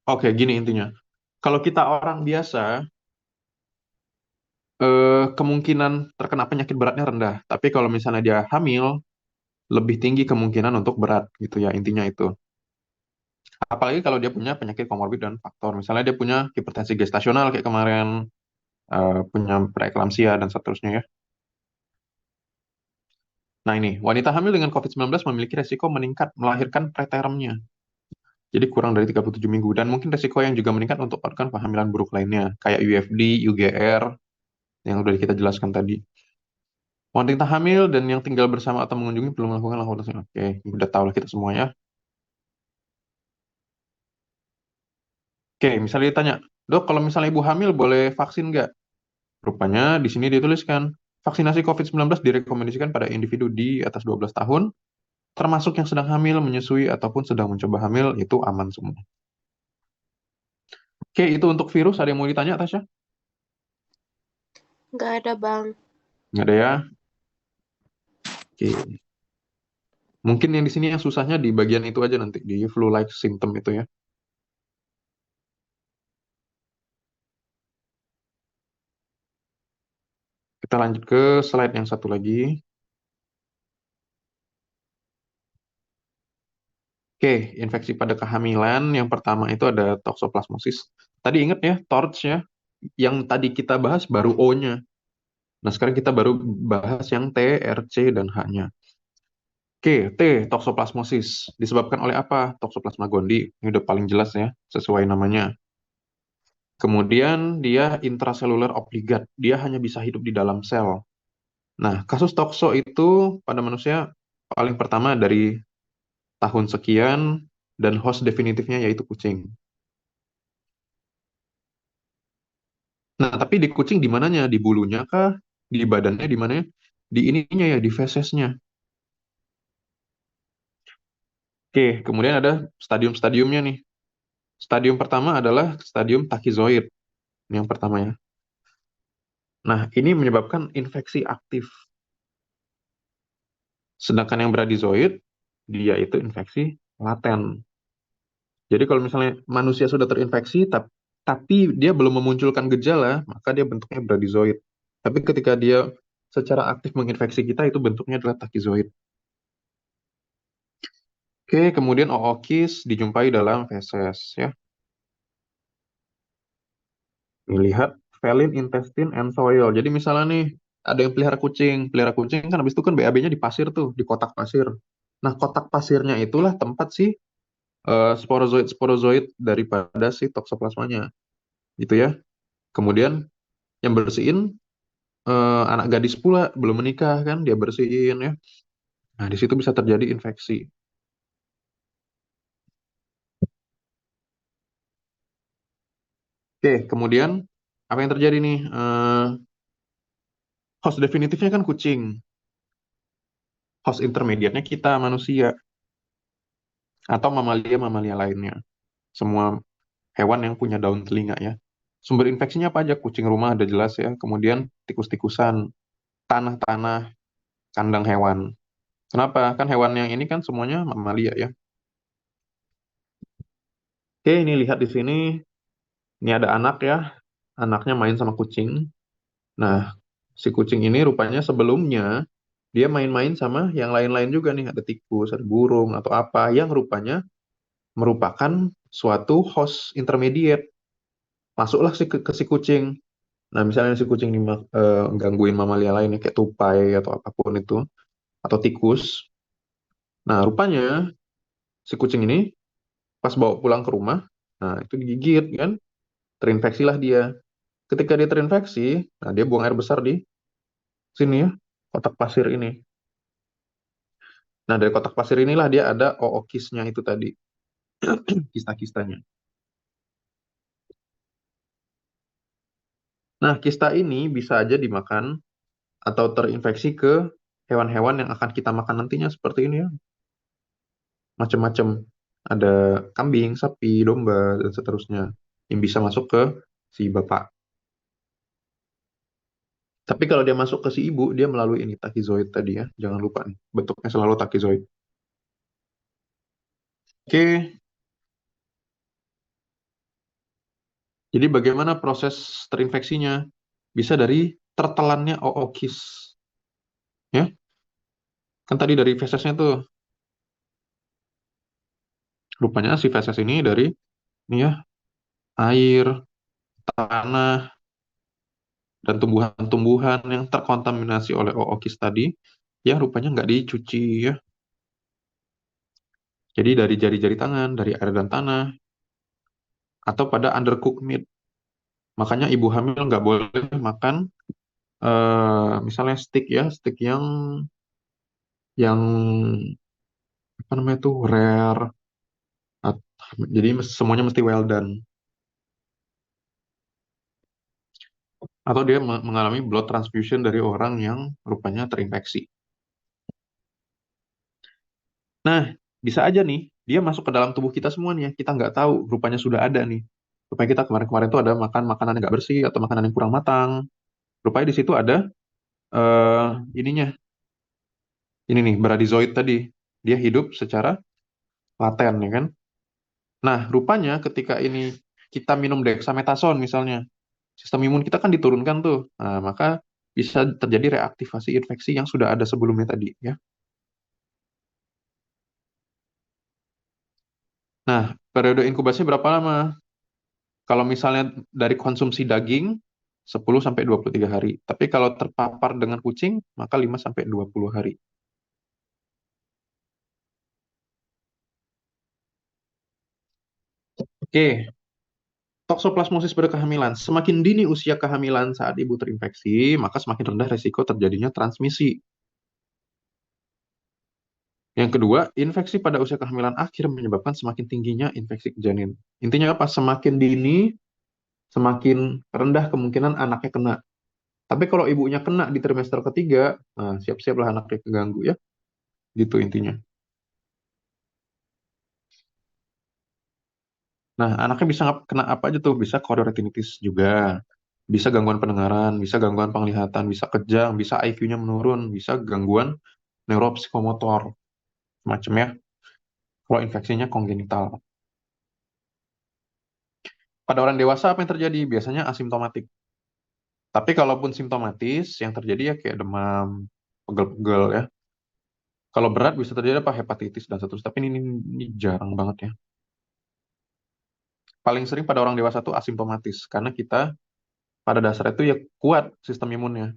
Oke, gini intinya. Kalau kita orang biasa, kemungkinan terkena penyakit beratnya rendah. Tapi kalau misalnya dia hamil, lebih tinggi kemungkinan untuk berat gitu ya. Intinya itu. Apalagi kalau dia punya penyakit komorbid dan faktor. Misalnya dia punya hipertensi gestasional kayak kemarin, punya preeklamsia dan seterusnya ya. Nah ini, wanita hamil dengan COVID-19 memiliki resiko meningkat melahirkan pretermnya. Jadi kurang dari 37 minggu. Dan mungkin resiko yang juga meningkat untuk organ kehamilan buruk lainnya. Kayak UFD, UGR, yang udah kita jelaskan tadi. Wanita hamil dan yang tinggal bersama atau mengunjungi perlu melakukan langkah lanjutan. Oke, udah tahu lah kita semua ya. Oke, misalnya ditanya, dok kalau misalnya ibu hamil boleh vaksin nggak? Rupanya di sini dituliskan, vaksinasi COVID-19 direkomendasikan pada individu di atas 12 tahun, termasuk yang sedang hamil, menyusui, ataupun sedang mencoba hamil, itu aman semua. Oke, itu untuk virus. Ada yang mau ditanya, Tasya? Nggak ada, Bang. Nggak ada ya? Oke. Mungkin yang di sini yang susahnya di bagian itu aja nanti, di flu-like symptom itu ya. Kita lanjut ke slide yang satu lagi. Oke, infeksi pada kehamilan. Yang pertama itu ada toxoplasmosis. Tadi ingat ya, TORCH ya. Yang tadi kita bahas baru O-nya. Nah, sekarang kita baru bahas yang T, R, C, dan H-nya. Oke, T, toxoplasmosis. Disebabkan oleh apa? Toxoplasma gondii. Ini udah paling jelas ya, sesuai namanya. Kemudian dia intraseluler obligat. Dia hanya bisa hidup di dalam sel. Nah, kasus tokso itu pada manusia paling pertama dari tahun sekian dan host definitifnya yaitu kucing. Nah, tapi di kucing di mananya? Di bulunya kah? Di badannya di mana? Di ininya ya, di fesesnya. Oke, kemudian ada stadium-stadiumnya nih. Stadium pertama adalah stadium takizoid. Ini yang pertama ya. Nah, ini menyebabkan infeksi aktif. Sedangkan yang bradizoid, dia itu infeksi laten. Jadi kalau misalnya manusia sudah terinfeksi, tapi dia belum memunculkan gejala, maka dia bentuknya bradizoid. Tapi ketika dia secara aktif menginfeksi kita, itu bentuknya adalah takizoid. Oke, kemudian ookis dijumpai dalam feses ya. Melihat feline, intestine, and soil. Jadi misalnya nih, ada yang pelihara kucing kan habis itu kan BAB-nya di pasir tuh, di kotak pasir. Nah, kotak pasirnya itulah tempat si sporozoid-sporozoid daripada si toksoplasmanya, gitu ya. Kemudian yang bersihin anak gadis pula belum menikah kan, dia bersihin ya. Nah, di situ bisa terjadi infeksi. Oke, kemudian apa yang terjadi nih? Host definitifnya kan kucing, host intermediate-nya kita manusia atau mamalia-mamalia lainnya. Semua hewan yang punya daun telinga ya. Sumber infeksinya apa aja? Kucing rumah ada jelas ya. Kemudian tikus-tikusan, tanah-tanah, kandang hewan. Kenapa? Kan hewan yang ini kan semuanya mamalia ya. Oke, ini lihat di sini. Ini ada anak ya. Anaknya main sama kucing. Nah, si kucing ini rupanya sebelumnya dia main-main sama yang lain-lain juga nih. Ada tikus, ada burung, atau apa. Yang rupanya merupakan suatu host intermediate. Masuklah ke si kucing. Nah, misalnya si kucing ini gangguin mamalia lainnya kayak tupai atau apapun itu, atau tikus. Nah, rupanya si kucing ini pas bawa pulang ke rumah, nah itu digigit kan, terinfeksilah dia. Ketika dia terinfeksi, nah dia buang air besar di sini ya, kotak pasir ini. Nah, dari kotak pasir inilah dia ada ookisnya itu tadi, kista-kistanya. Nah, kista ini bisa aja dimakan atau terinfeksi ke hewan-hewan yang akan kita makan nantinya seperti ini ya, macam-macam. Ada kambing, sapi, domba, dan seterusnya yang bisa masuk ke si bapak. Tapi kalau dia masuk ke si ibu, dia melalui ini takizoid tadi ya. Jangan lupa nih, bentuknya selalu takizoid. Oke, jadi bagaimana proses terinfeksinya? Bisa dari tertelannya ookis. Ya, kan tadi dari fesesnya tuh. Rupanya si feses ini dari ini ya, air, tanah, dan tumbuhan-tumbuhan yang terkontaminasi oleh ookis tadi, yang rupanya nggak dicuci ya. Jadi dari jari-jari tangan, dari air dan tanah, atau pada undercooked meat. Makanya ibu hamil nggak boleh makan misalnya steak ya, steak yang apa namanya tuh rare. At- Jadi semuanya mesti well done. Atau dia mengalami blood transfusion dari orang yang rupanya terinfeksi. Nah, bisa aja nih, dia masuk ke dalam tubuh kita semua nih ya. Kita nggak tahu, rupanya sudah ada nih. Rupanya kita kemarin-kemarin tuh ada makan makanan yang nggak bersih atau makanan yang kurang matang. Rupanya di situ ada eh ininya, ini nih, bradizoid tadi. Dia hidup secara laten ya kan. Nah, rupanya ketika ini kita minum dexamethasone misalnya, sistem imun kita kan diturunkan tuh. Nah, maka bisa terjadi reaktivasi infeksi yang sudah ada sebelumnya tadi ya. Nah, periode inkubasi berapa lama? Kalau misalnya dari konsumsi daging 10 sampai 23 hari. Tapi kalau terpapar dengan kucing, maka 5 sampai 20 hari. Oke, toksoplasmosis pada kehamilan. Semakin dini usia kehamilan saat ibu terinfeksi, maka semakin rendah resiko terjadinya transmisi. Yang kedua, infeksi pada usia kehamilan akhir menyebabkan semakin tingginya infeksi ke janin. Intinya apa? Semakin dini, semakin rendah kemungkinan anaknya kena. Tapi kalau ibunya kena di trimester ketiga, nah siap-siaplah anaknya keganggu ya. Gitu intinya. Nah, anaknya bisa kena apa aja tuh? Bisa chorioretinitis juga. Bisa gangguan pendengaran, bisa gangguan penglihatan, bisa kejang, bisa IQ-nya menurun, bisa gangguan neuropsikomotor, macam ya. Kalau infeksinya kongenital. Pada orang dewasa apa yang terjadi? Biasanya asimptomatik. Tapi kalaupun simptomatis, yang terjadi ya kayak demam, pegel-pegel ya. Kalau berat bisa terjadi apa? Hepatitis dan seterusnya. Tapi ini jarang banget ya. Paling sering pada orang dewasa tuh asimptomatis. Karena kita pada dasarnya itu ya kuat sistem imunnya.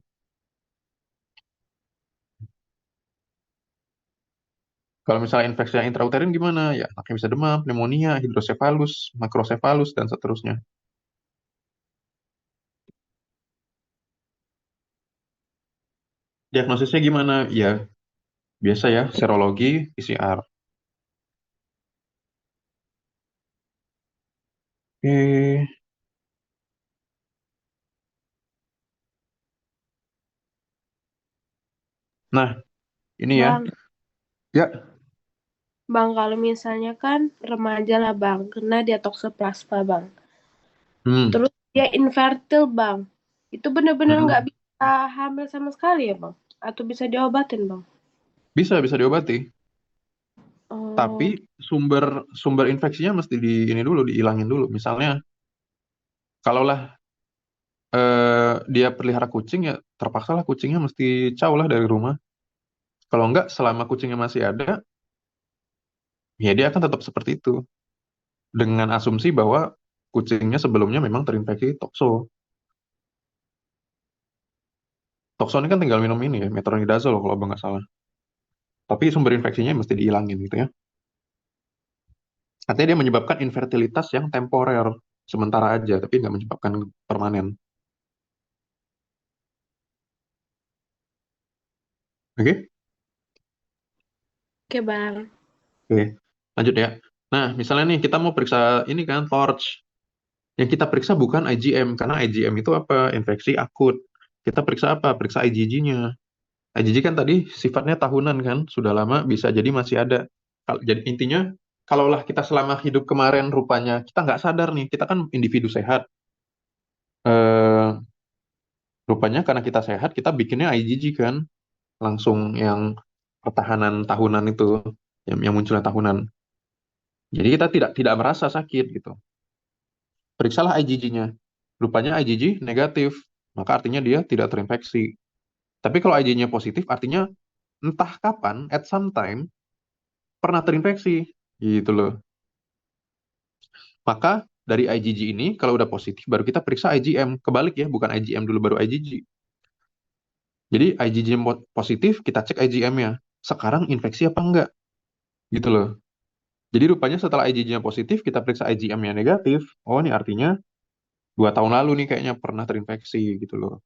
Kalau misalnya infeksi yang intrauterin gimana? Ya, anaknya bisa demam, pneumonia, hidrosefalus, makrosefalus, dan seterusnya. Diagnosisnya gimana? Ya, biasa ya, serologi, PCR. Oke. Nah, ini ya. Bang, Ya, bang kalau misalnya kan remaja lah bang, kena dia toksoplasma bang. hmm, Terus dia infertil bang. Itu bener-bener nggak hmm. bisa hamil sama sekali ya bang? Atau bisa diobatin bang? Bisa diobati. Tapi Oh, sumber sumber infeksinya mesti di ini dulu, dihilangin dulu. Misalnya, kalaulah dia pelihara kucing ya terpaksa lah kucingnya mesti jauh lah dari rumah. Kalau enggak, selama kucingnya masih ada, ya dia akan tetap seperti itu. Dengan asumsi bahwa kucingnya sebelumnya memang terinfeksi tokso. Tokso ini kan tinggal minum ini ya, metronidazole kalau abang nggak salah. Tapi sumber infeksinya mesti dihilangin gitu ya. Artinya dia menyebabkan infertilitas yang temporer, sementara aja, tapi nggak menyebabkan permanen. Oke? oke bang. Oke. Lanjut ya. Nah, misalnya nih kita mau periksa ini kan TORCH. Yang kita periksa bukan IgM, karena IgM itu apa? Infeksi akut. Kita periksa apa? Periksa IgG-nya. IgG kan tadi sifatnya tahunan kan, sudah lama bisa jadi masih ada. Jadi intinya, kalaulah kita selama hidup kemarin rupanya kita nggak sadar nih, kita kan individu sehat. Eh, Rupanya karena kita sehat, kita bikinnya IgG kan, langsung yang pertahanan tahunan itu, yang munculnya tahunan. Jadi kita tidak merasa sakit gitu. Periksalah IgG-nya. Rupanya IgG negatif, maka artinya dia tidak terinfeksi. Tapi kalau IgG-nya positif, artinya entah kapan, at some time, pernah terinfeksi. Gitu loh. Maka dari IgG ini, kalau udah positif, baru kita periksa IgM. Kebalik ya, bukan IgM dulu baru IgG. Jadi IgG positif, kita cek IgM-nya. Sekarang infeksi apa enggak? Gitu loh. Jadi rupanya setelah IgG-nya positif, kita periksa IgM-nya negatif. Oh, ini artinya 2 tahun lalu nih kayaknya pernah terinfeksi gitu loh.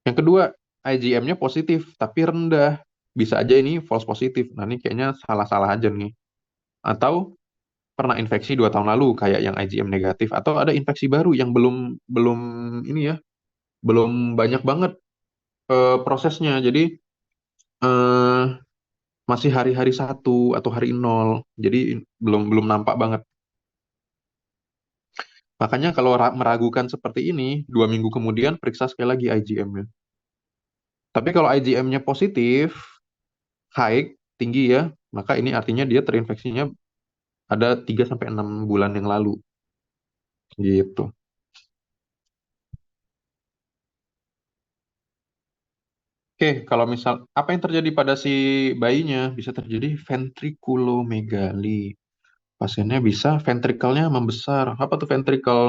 Yang kedua, IgM-nya positif, tapi rendah. Bisa aja ini false positif. Nah, ini kayaknya salah-salah aja nih. Atau pernah infeksi 2 tahun lalu, kayak yang IgM negatif. Atau ada infeksi baru yang belum belum ini ya, belum banyak banget prosesnya. Jadi eh, masih hari-hari satu atau hari nol. Jadi belum belum nampak banget. Makanya kalau meragukan seperti ini, 2 minggu kemudian periksa sekali lagi IgM-nya. Tapi kalau IgM-nya positif, high, tinggi ya, maka ini artinya dia terinfeksinya ada 3 sampai 6 bulan yang lalu. Gitu. Oke, kalau misal apa yang terjadi pada si bayinya bisa terjadi ventriculomegali. Pasiennya bisa ventrikelnya membesar. Apa tuh ventrikel?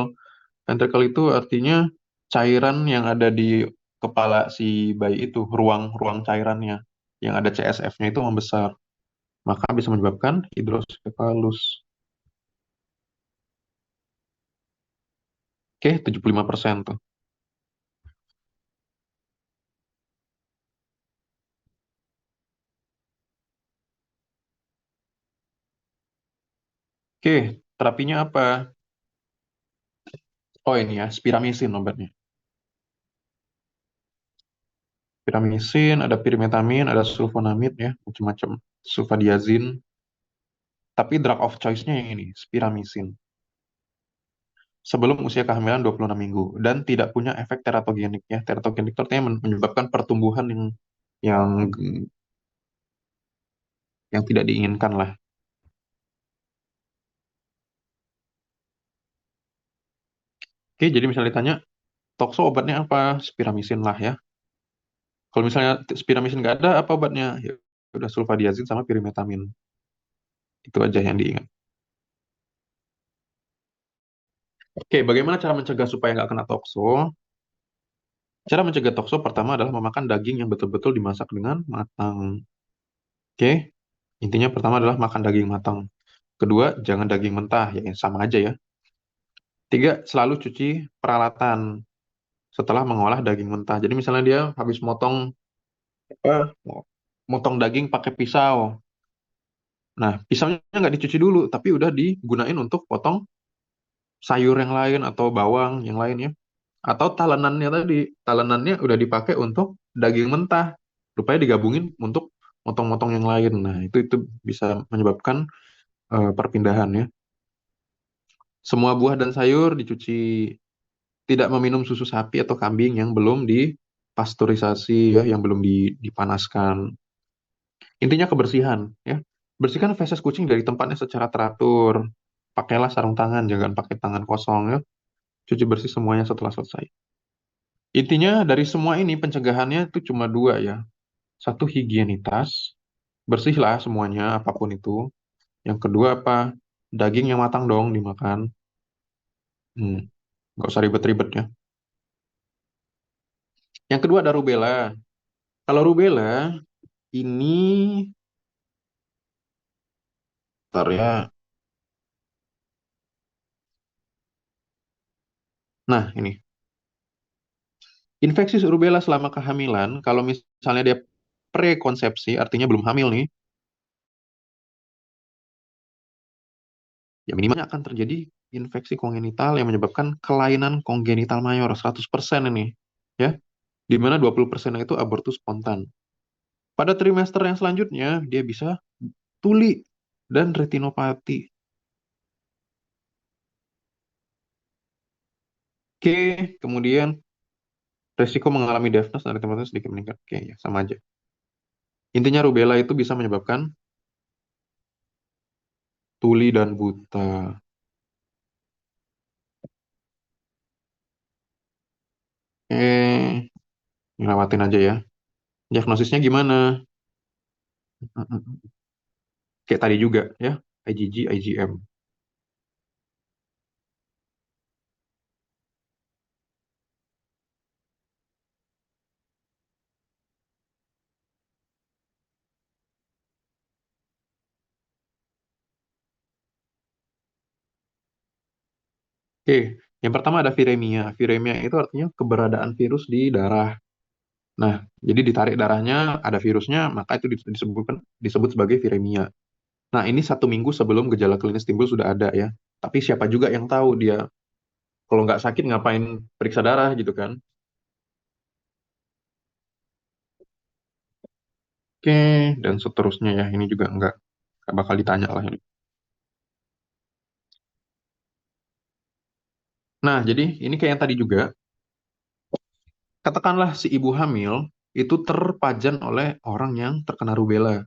Ventrikel itu artinya cairan yang ada di kepala si bayi itu, ruang-ruang cairannya yang ada CSF-nya itu membesar. Maka bisa menyebabkan hidrosefalus. Oke, 75% tuh. Oke, terapinya apa? Oh ini ya, spiramisin obatnya. Spiramisin, ada pirimetamin, ada sulfonamid ya, macam-macam. Sulfadiazin. Tapi drug of choice-nya yang ini, spiramisin. Sebelum usia kehamilan 26 minggu dan tidak punya efek teratogenik ya. Teratogenik itu artinya menyebabkan pertumbuhan yang yang tidak diinginkan lah. Oke, jadi misalnya ditanya, tokso obatnya apa? Spiramisin lah ya. Kalau misalnya spiramisin nggak ada, apa obatnya? Ya udah sulfadiazin sama pirimetamin. Itu aja yang diingat. Oke, bagaimana cara mencegah supaya nggak kena tokso? Cara mencegah tokso pertama adalah memakan daging yang betul-betul dimasak dengan matang. Oke, intinya pertama adalah makan daging matang. Kedua, jangan daging mentah, ya sama aja ya. Tiga, selalu cuci peralatan setelah mengolah daging mentah. Jadi misalnya dia habis apa, motong daging pakai pisau. Nah, pisaunya nggak dicuci dulu, tapi udah digunain untuk potong sayur yang lain atau bawang yang lain ya. Atau talenannya tadi, talenannya udah dipakai untuk daging mentah. Rupanya digabungin untuk motong-motong yang lain. Nah, itu bisa menyebabkan perpindahan ya. Semua buah dan sayur dicuci, tidak meminum susu sapi atau kambing yang belum dipasteurisasi ya, yang belum dipanaskan. Intinya kebersihan ya. Bersihkan feses kucing dari tempatnya secara teratur. Pakailah sarung tangan, jangan pakai tangan kosong ya. Cuci bersih semuanya setelah selesai. Intinya dari semua ini pencegahannya itu cuma dua ya. Satu higienitas, bersihlah semuanya apapun itu. Yang kedua apa? Daging yang matang dong dimakan. Hmm, nggak usah ribet-ribet ya. Yang kedua ada rubella. Kalau rubella ini, ntar ya. Nah ini, infeksi rubella selama kehamilan, kalau misalnya dia prekonsepsi, artinya belum hamil nih, ya minimalnya akan terjadi infeksi kongenital yang menyebabkan kelainan kongenital mayor 100% ini, ya, di mana 20% itu abortus spontan. Pada trimester yang selanjutnya, dia bisa tuli dan retinopati. Oke, kemudian resiko mengalami deafness dan retinopati sedikit meningkat. Oke, ya sama aja. Intinya rubella itu bisa menyebabkan tuli dan buta. Ngelewatin aja ya. Diagnosisnya gimana? Kayak tadi juga ya, IgG, IgM. Oke, yang pertama ada viremia. Viremia itu artinya keberadaan virus di darah. Nah, jadi ditarik darahnya, ada virusnya, maka itu disebut sebagai viremia. Nah, ini 1 minggu sebelum gejala klinis timbul sudah ada ya. Tapi siapa juga yang tahu dia kalau nggak sakit ngapain periksa darah gitu kan? Oke, dan seterusnya ya. Ini juga nggak bakal ditanya lah ini. Nah, jadi ini kayak yang tadi juga. Katakanlah si ibu hamil itu terpajan oleh orang yang terkena rubella.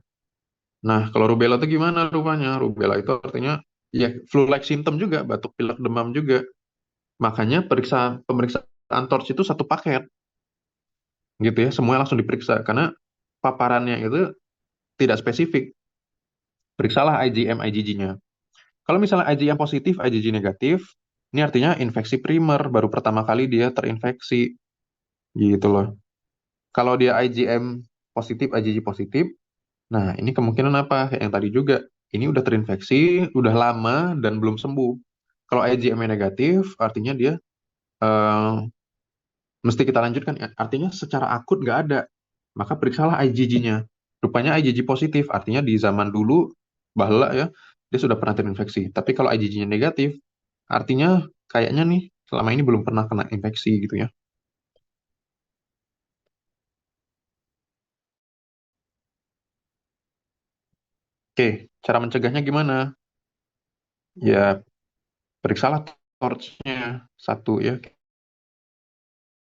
Nah, kalau rubella itu gimana rupanya? Rubella itu artinya ya flu-like symptom juga, batuk pilek demam juga. Makanya pemeriksaan TORCH itu satu paket gitu ya, semuanya langsung diperiksa karena paparannya itu tidak spesifik. Periksalah IgM, IgG-nya. Kalau misalnya IgM positif, IgG negatif, ini artinya infeksi primer, baru pertama kali dia terinfeksi gitu loh. Kalau dia IgM positif, IgG positif, nah ini kemungkinan apa? Kayak yang tadi juga, ini udah terinfeksi, udah lama dan belum sembuh. Kalau IgM negatif, artinya dia eh, mesti kita lanjutkan. Artinya secara akut nggak ada. Maka periksalah IgG-nya. Rupanya IgG positif, artinya di zaman dulu, bahla ya, dia sudah pernah terinfeksi. Tapi kalau IgG-nya negatif, artinya kayaknya nih selama ini belum pernah kena infeksi gitu ya. Oke, cara mencegahnya gimana? Ya, periksalah torchnya satu ya,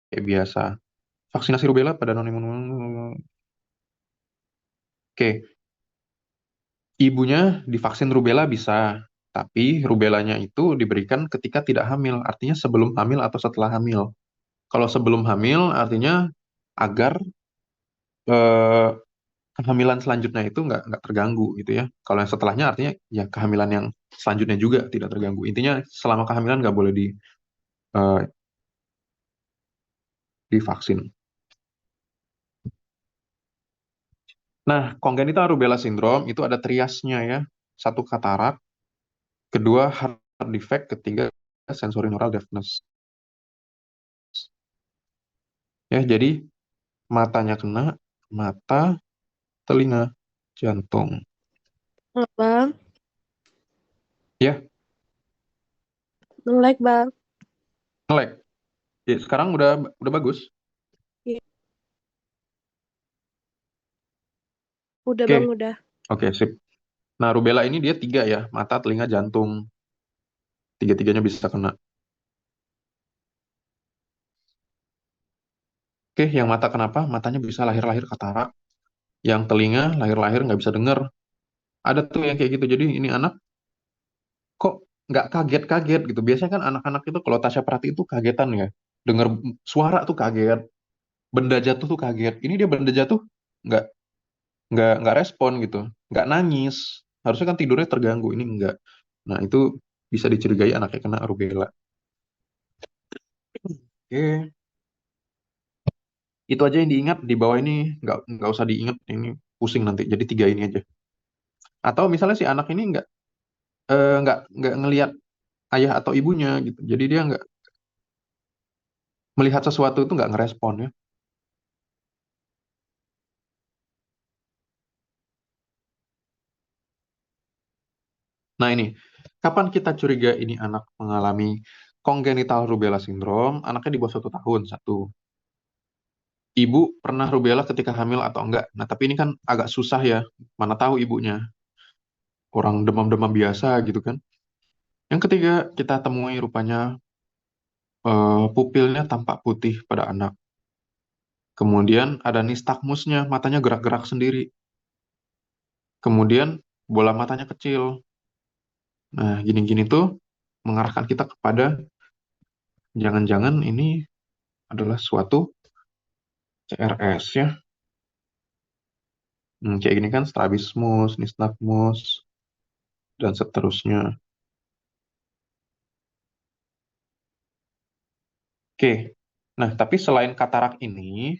kayak biasa. Vaksinasi rubella pada non-imun. Oke, ibunya divaksin rubella bisa, tapi rubelanya itu diberikan ketika tidak hamil, artinya sebelum hamil atau setelah hamil. Kalau sebelum hamil, artinya agar eh, kehamilan selanjutnya itu nggak terganggu gitu ya. Kalau yang setelahnya artinya ya kehamilan yang selanjutnya juga tidak terganggu. Intinya selama kehamilan nggak boleh eh, divaksin. Nah, congenital rubella syndrome itu ada triasnya ya. Satu katarak, kedua heart defect, ketiga sensory neural deafness. Ya, jadi matanya kena, mata, telinga, jantung. Bang, Ya, nge-lag bang. nge-lag. Ya, sekarang udah bagus. Iya, udah Oke, bang, udah. oke, sip. Nah, rubella ini dia tiga ya, mata, telinga, jantung. Tiga-tiganya bisa kena. Oke, yang mata kenapa? Matanya bisa lahir-lahir katarak. Yang telinga lahir-lahir nggak bisa dengar. Ada tuh yang kayak gitu. Jadi ini anak kok nggak kaget-kaget gitu. Biasanya kan anak-anak itu kalau Tasya perhati itu kagetan ya. Dengar suara tuh kaget. Benda jatuh tuh kaget. Ini dia benda jatuh nggak nggak respon gitu. Nggak nangis. Harusnya kan tidurnya terganggu. Ini nggak. Nah itu bisa dicurigai anaknya kena rubella. Oke. Itu aja yang diingat di bawah ini nggak usah diingat ini pusing nanti. Jadi tiga ini aja. Atau misalnya si anak ini nggak ngelihat ayah atau ibunya gitu. Jadi dia nggak melihat sesuatu itu nggak ngerespon ya. Nah ini, kapan kita curiga ini anak mengalami congenital rubella syndrome? Anaknya di bawah 1 tahun, satu. Ibu pernah rubella ketika hamil atau enggak? Nah tapi ini kan agak susah ya. Mana tahu ibunya orang demam-demam biasa gitu kan. Yang ketiga, kita temui rupanya pupilnya tampak putih pada anak. Kemudian ada nistagmusnya, matanya gerak-gerak sendiri. Kemudian bola matanya kecil. Nah, gini-gini tuh mengarahkan kita kepada jangan-jangan ini adalah suatu CRS ya. Kayak gini kan strabismus, nistagmus, dan seterusnya. Oke. Nah, tapi selain katarak ini,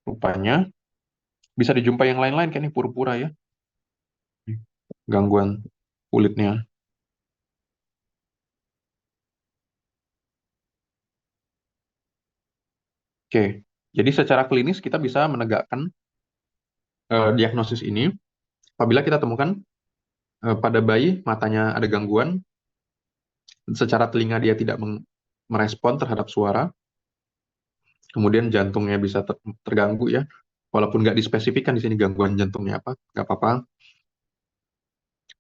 rupanya bisa dijumpai yang lain-lain kan nih purpura ya. Gangguan kulitnya. Oke. Jadi secara klinis kita bisa menegakkan diagnosis ini apabila kita temukan pada bayi matanya ada gangguan, secara telinga dia tidak merespon terhadap suara, kemudian jantungnya bisa terganggu ya, walaupun nggak dispesifikkan di sini gangguan jantungnya apa, nggak apa-apa.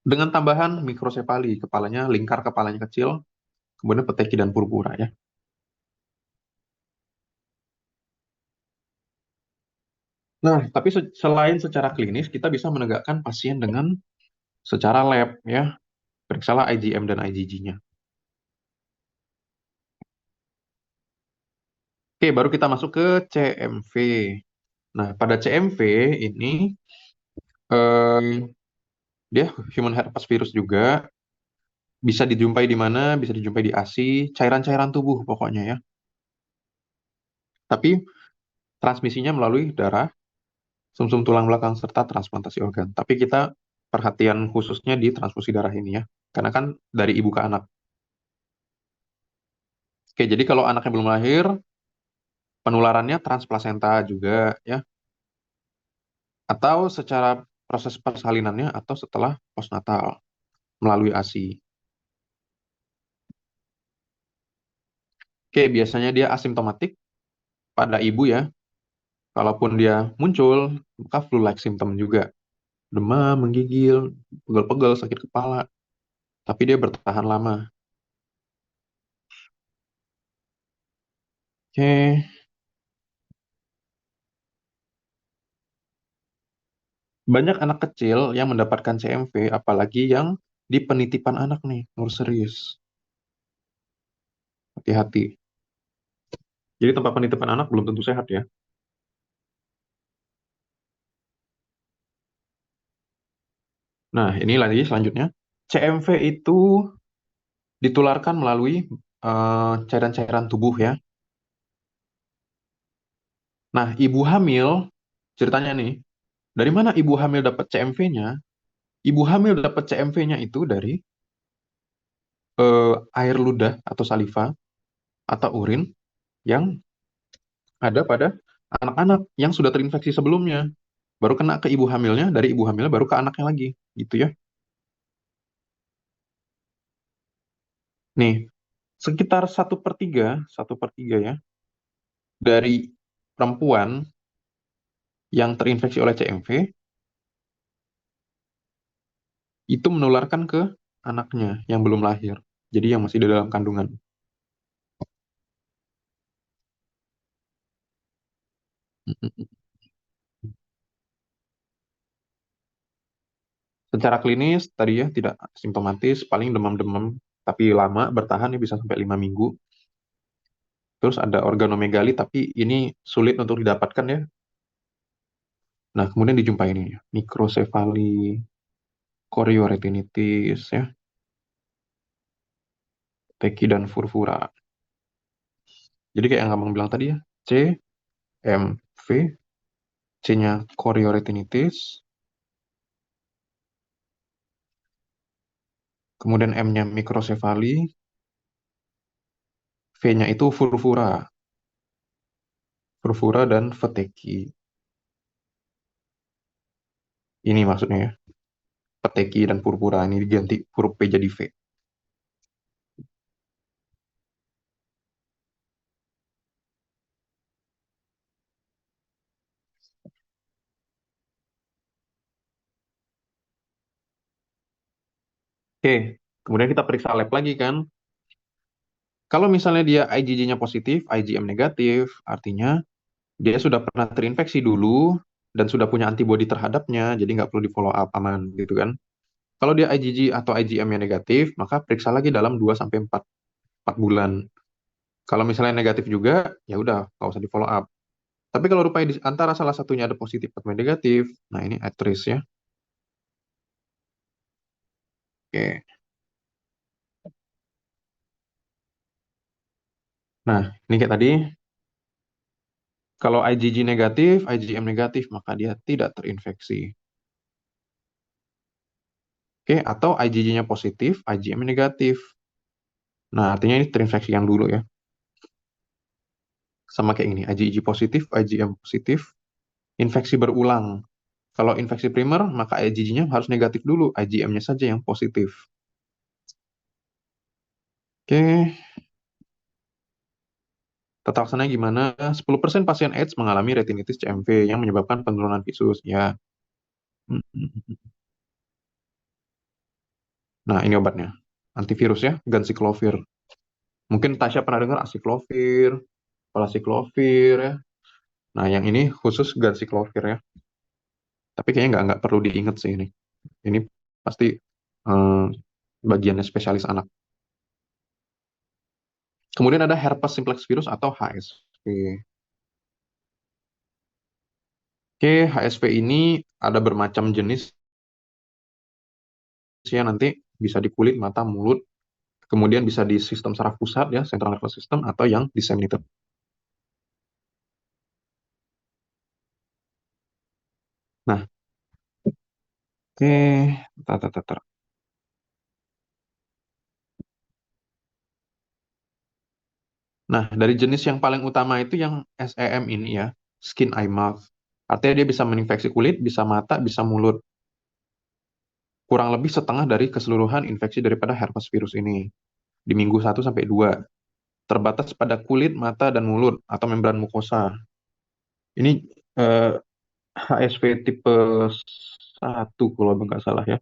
Dengan tambahan mikrosefali, kepalanya, lingkar kepalanya kecil, kemudian peteki dan purpura ya. Nah, tapi selain secara klinis, kita bisa menegakkan pasien dengan secara lab ya, periksalah IgM dan IgG-nya. Oke, baru kita masuk ke CMV. Nah, pada CMV ini eh, dia human herpes virus juga, bisa dijumpai di mana? Bisa dijumpai di ASI, cairan-cairan tubuh pokoknya ya. Tapi transmisinya melalui darah, sumsum tulang belakang, serta transplantasi organ. Tapi kita perhatian khususnya di transfusi darah ini ya. Karena kan dari ibu ke anak. Oke, jadi kalau anaknya belum lahir, penularannya transplasenta juga ya. Atau secara proses persalinannya atau setelah postnatal. melalui ASI. Oke, biasanya dia asimptomatik pada ibu ya. Kalaupun dia muncul, maka flu-like symptom juga. Demam, menggigil, pegel-pegel, sakit kepala. Tapi dia bertahan lama. Oke, banyak anak kecil yang mendapatkan CMV, apalagi yang di penitipan anak nih, nurseries. Hati-hati. Jadi tempat penitipan anak belum tentu sehat ya. Nah, ini lagi selanjutnya. CMV itu ditularkan melalui cairan-cairan tubuh ya. Nah, ibu hamil, ceritanya nih, dari mana ibu hamil dapat CMV-nya? Ibu hamil dapat CMV-nya itu dari air ludah atau saliva atau urin yang ada pada anak-anak yang sudah terinfeksi sebelumnya. Baru kena ke ibu hamilnya, dari ibu hamilnya baru ke anaknya lagi. Gitu ya. Nih, sekitar satu per tiga ya, dari perempuan yang terinfeksi oleh CMV, itu menularkan ke anaknya yang belum lahir. Jadi yang masih di dalam kandungan. Secara klinis, tadi ya tidak simptomatis, paling demam-demam, tapi lama, bertahan ya bisa sampai 5 minggu. Terus ada organomegali, tapi ini sulit untuk didapatkan ya. Nah, kemudian dijumpai ini, ya, mikrosefali, korioretinitis, ya, teki dan furfura. Jadi kayak yang abang bilang tadi ya, C, M, V, C-nya korioretinitis, kemudian M-nya mikrosefali, V-nya itu furfura, furfura dan veteki. Ini maksudnya ya, peteki dan purpura ini diganti huruf P jadi V. Oke, kemudian kita periksa lab lagi kan. Kalau misalnya dia IgG-nya positif, IgM negatif, artinya dia sudah pernah terinfeksi dulu dan sudah punya antibodi terhadapnya, jadi nggak perlu di follow up, aman gitu kan. Kalau dia IgG atau IgM-nya negatif, maka periksa lagi dalam 2 sampai 4 bulan. Kalau misalnya negatif juga, ya udah nggak usah di follow up. Tapi kalau rupanya di antara salah satunya ada positif atau negatif, nah ini at risk ya. Oke. Nah, ini kayak tadi, kalau IgG negatif, IgM negatif, maka dia tidak terinfeksi. Oke, atau IgG-nya positif, IgM negatif. Nah, artinya ini terinfeksi yang dulu ya. Sama kayak ini, IgG positif, IgM positif, infeksi berulang. Kalau infeksi primer, maka IgG-nya harus negatif dulu, IgM-nya saja yang positif. Oke, tata laksananya gimana? 10% pasien AIDS mengalami retinitis CMV yang menyebabkan penurunan visus. Ya. Nah, ini obatnya. Antivirus ya, ganciclovir. Mungkin Tasya pernah dengar aciclovir, palaciclovir ya. Nah, yang ini khusus ganciclovir ya. Tapi kayaknya nggak perlu diingat sih ini. Ini pasti eh, bagiannya spesialis anak. Kemudian ada herpes simplex virus atau HSV. Oke, HSV ini ada bermacam jenis ya, nanti bisa di kulit, mata, mulut, kemudian bisa di sistem saraf pusat ya, central nervous system, atau yang disseminated. Nah, oke, tar, tar, tar, tar. Nah, dari jenis yang paling utama itu yang SEM ini ya, skin eye mouth. Artinya dia bisa menginfeksi kulit, bisa mata, bisa mulut. kurang lebih setengah dari keseluruhan infeksi daripada herpes virus ini di minggu 1 sampai 2. Terbatas pada kulit, mata, dan mulut atau membran mukosa. Ini eh, HSV tipe 1 kalau nggak salah ya.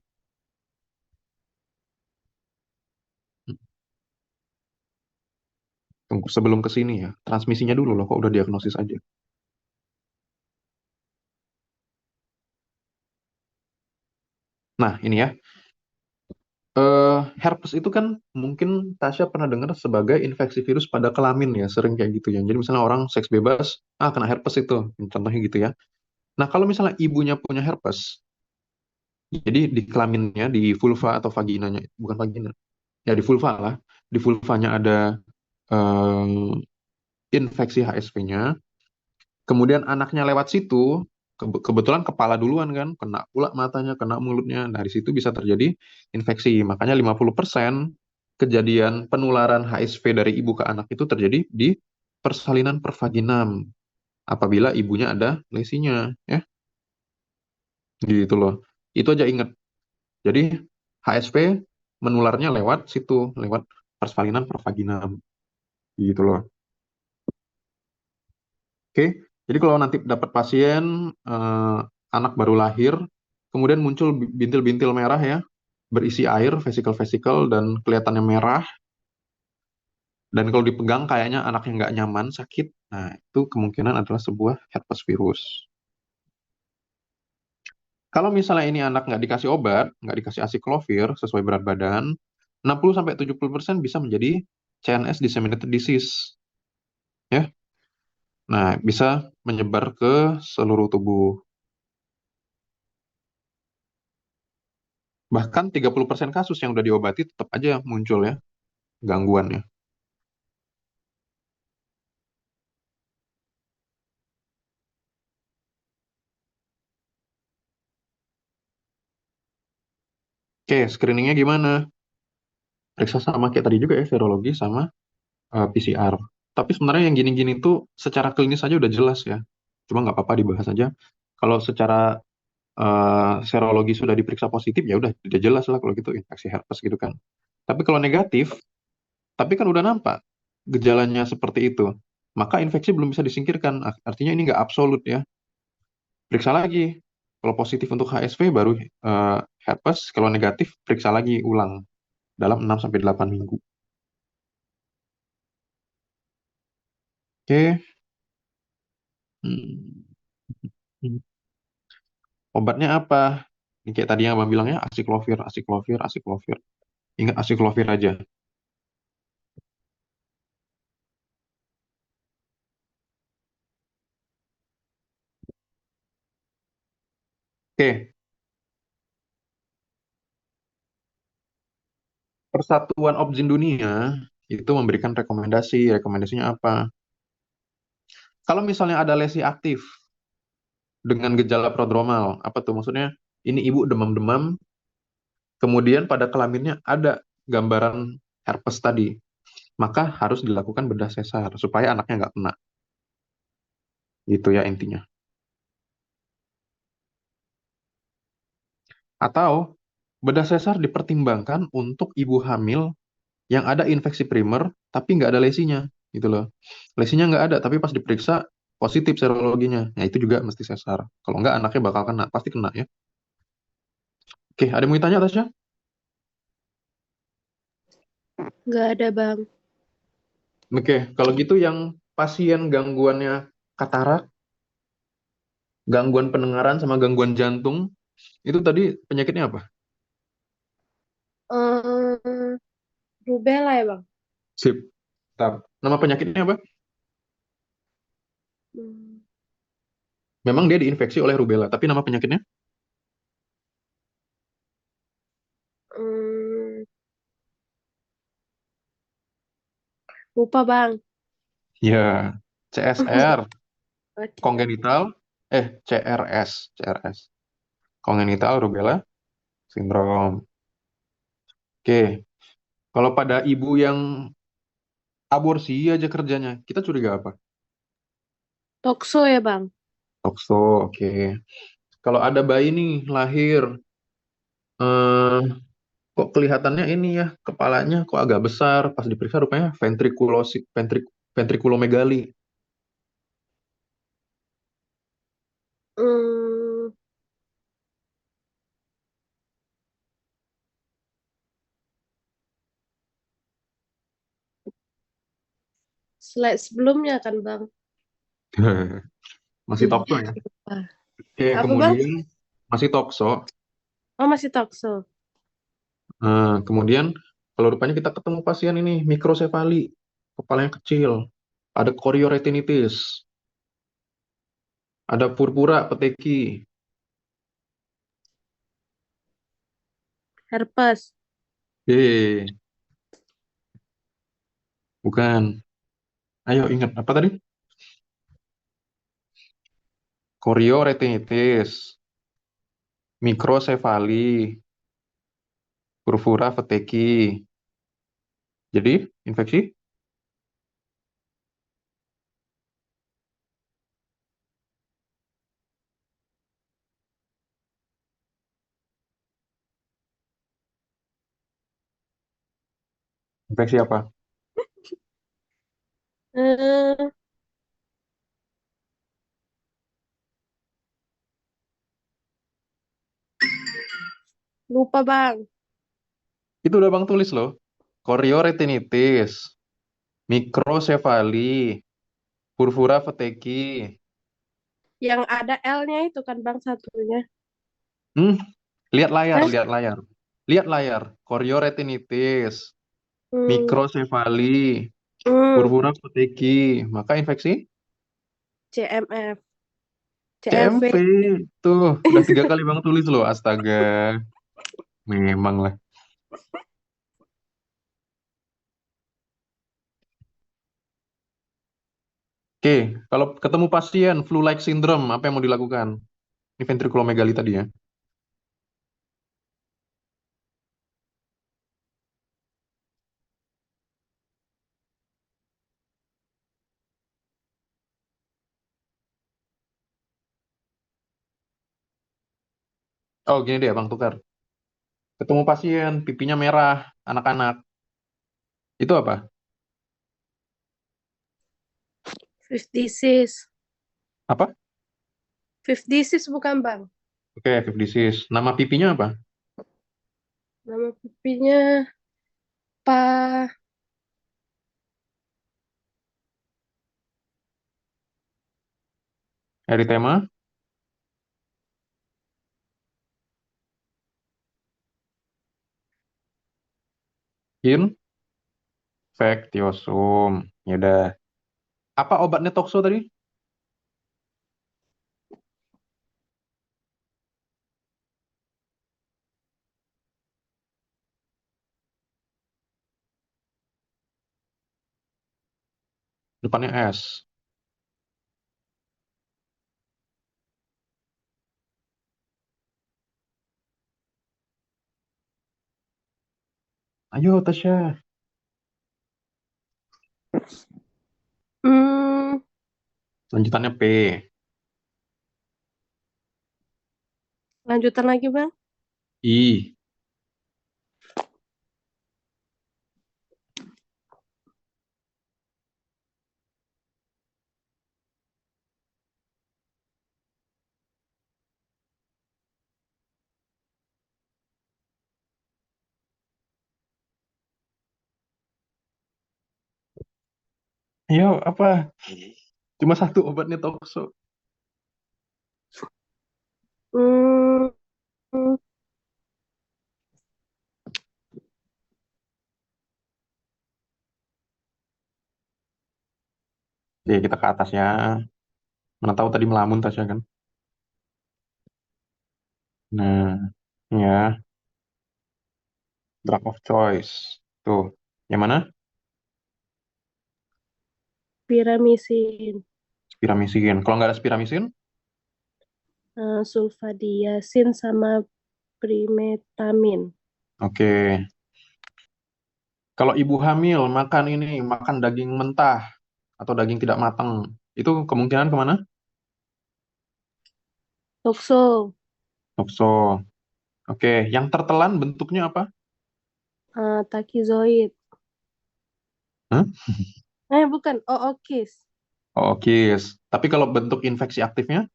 Tunggu, sebelum ke sini ya, transmisinya dulu loh, kok udah diagnosis aja. Nah, ini ya. Herpes itu kan mungkin Tasya pernah dengar sebagai infeksi virus pada kelamin ya, sering kayak gitu ya. Jadi misalnya orang seks bebas, kena herpes itu, contohnya gitu ya. Nah, kalau misalnya ibunya punya herpes, jadi di kelaminnya, di vulva atau vaginanya, bukan vagina, ya di vulva lah, di vulvanya ada eh, infeksi HSV-nya, kemudian anaknya lewat situ, kebetulan kepala duluan kan, kena pula matanya, kena mulutnya. Dari situ bisa terjadi infeksi. Makanya 50% kejadian penularan HSV dari ibu ke anak itu terjadi di persalinan pervaginam apabila ibunya ada lesinya, ya, gitu loh. Itu aja ingat. Jadi HSV menularnya lewat situ, lewat persalinan pervaginam, gitu loh. Oke, jadi kalau nanti dapat pasien anak baru lahir, kemudian muncul bintil-bintil merah ya, berisi air, vesikel-vesikel dan kelihatannya merah, dan kalau dipegang kayaknya anaknya nggak nyaman, sakit. Nah, itu kemungkinan adalah sebuah herpes virus. Kalau misalnya ini anak nggak dikasih obat, nggak dikasih asiklovir sesuai berat badan, 60-70% bisa menjadi CNS disseminated disease, ya. Nah, bisa menyebar ke seluruh tubuh. Bahkan 30% kasus yang udah diobati tetap aja muncul ya gangguannya. Oke, screeningnya gimana? Periksa sama kayak tadi juga ya, serologi sama PCR. Tapi sebenarnya yang gini-gini tuh secara klinis aja udah jelas ya. Cuma nggak apa-apa dibahas aja. Kalau secara serologi sudah diperiksa positif, ya udah jelas lah kalau gitu infeksi herpes gitu kan. Tapi kalau negatif, tapi kan udah nampak gejalanya seperti itu, maka infeksi belum bisa disingkirkan. Artinya ini nggak absolut ya. Periksa lagi. Kalau positif untuk HSV baru herpes, kalau negatif periksa lagi ulang dalam 6 sampai 8 minggu. Oke. Hmm. Obatnya apa? Ini kayak tadi yang Abang bilang ya, asiklovir, asiklovir, asiklovir. Ingat asiklovir aja. Oke, Persatuan Obgyn Dunia itu memberikan rekomendasi. Rekomendasinya apa? Kalau misalnya ada lesi aktif dengan gejala prodromal, apa tuh maksudnya? Ini ibu demam-demam, kemudian pada kelaminnya ada gambaran herpes tadi, maka harus dilakukan bedah sesar supaya anaknya nggak kena. Gitu ya intinya. Atau bedah sesar dipertimbangkan untuk ibu hamil yang ada infeksi primer tapi nggak ada lesinya, gitu loh. Lesinya nggak ada, tapi pas diperiksa positif serologinya. Nah, itu juga mesti sesar. Kalau nggak anaknya bakal kena, pasti kena ya. Oke, ada yang mau ditanya Tasya? Nggak ada, Bang. Oke, kalau gitu yang pasien gangguannya katarak, gangguan pendengaran sama gangguan jantung, itu tadi penyakitnya apa? Eh, rubella ya, Bang? Sip. Nama penyakitnya apa? Hmm, Memang dia diinfeksi oleh rubella, tapi nama penyakitnya? hmm, lupa, Bang. Ya, CSR, Oke. kongenital, CRS, kongenital rubella syndrome. Oke, kalau pada ibu yang aborsi aja kerjanya, kita curiga apa? Tokso ya, Bang? Tokso, oke. Kalau ada bayi nih lahir, eh kok kelihatannya ini ya, kepalanya kok agak besar, pas diperiksa rupanya ventrikulomegali. Hmm, slide sebelumnya kan, Bang? Masih tokso ya. Lupa. Oke, Apa, Bang? kemudian masih tokso. Oh, masih tokso. Kemudian kalau rupanya kita ketemu pasien ini mikrosefali, kepalanya kecil, ada korioretinitis, ada purpura peteki. Herpes. Bukan. Ayo ingat apa tadi? Korioretinitis, mikrosefali, purpura peteki. Jadi infeksi? Infeksi apa? Eh, lupa, Bang. Itu udah Bang tulis loh. Korioretinitis, mikrosefali, purpura peteki. Yang ada L-nya itu kan, Bang, satunya. Hmm, lihat layar, Hah? lihat layar. Lihat layar. Korioretinitis, Hmm, mikrosefali, hmm, purpura peteki. Maka infeksi CMF. CMV. CMV. Tuh, udah 3 kali Bang tulis loh. Astaga. Memang lah. Oke, kalau ketemu pasien flu-like syndrome, apa yang mau dilakukan? Ini ventrikulomegali tadi ya. Oh, gini deh, Bang Tukar. Ketemu pasien, pipinya merah, anak-anak. Itu apa? Fifth disease. Apa? Fifth disease bukan, Bang? Oke, fifth disease. Nama pipinya apa? Nama pipinya Pa. Eritema, infektiosum. Ya udah. Apa obatnya tokso tadi? Depannya S. Ayo, Tasya. Hmm, Lanjutannya P. lanjutan lagi, Bang. I. Ayo, apa? Cuma satu obatnya tokso. Hmm, Oke, kita ke atas ya. Mana tahu tadi melamun Tasya kan? Nah, ya, drug of choice. Tuh, yang mana? piramisin. Spiramisin. Kalau nggak ada spiramisin, Sulfadiasin sama primetamin. oke. Kalau ibu hamil makan ini, makan daging mentah atau daging tidak matang, itu kemungkinan kemana? Tokso. Tokso. Oke, yang tertelan bentuknya apa? Takizoid. Hah? Bukan. Ookis. Oh, kis. Tapi kalau bentuk infeksi aktifnya,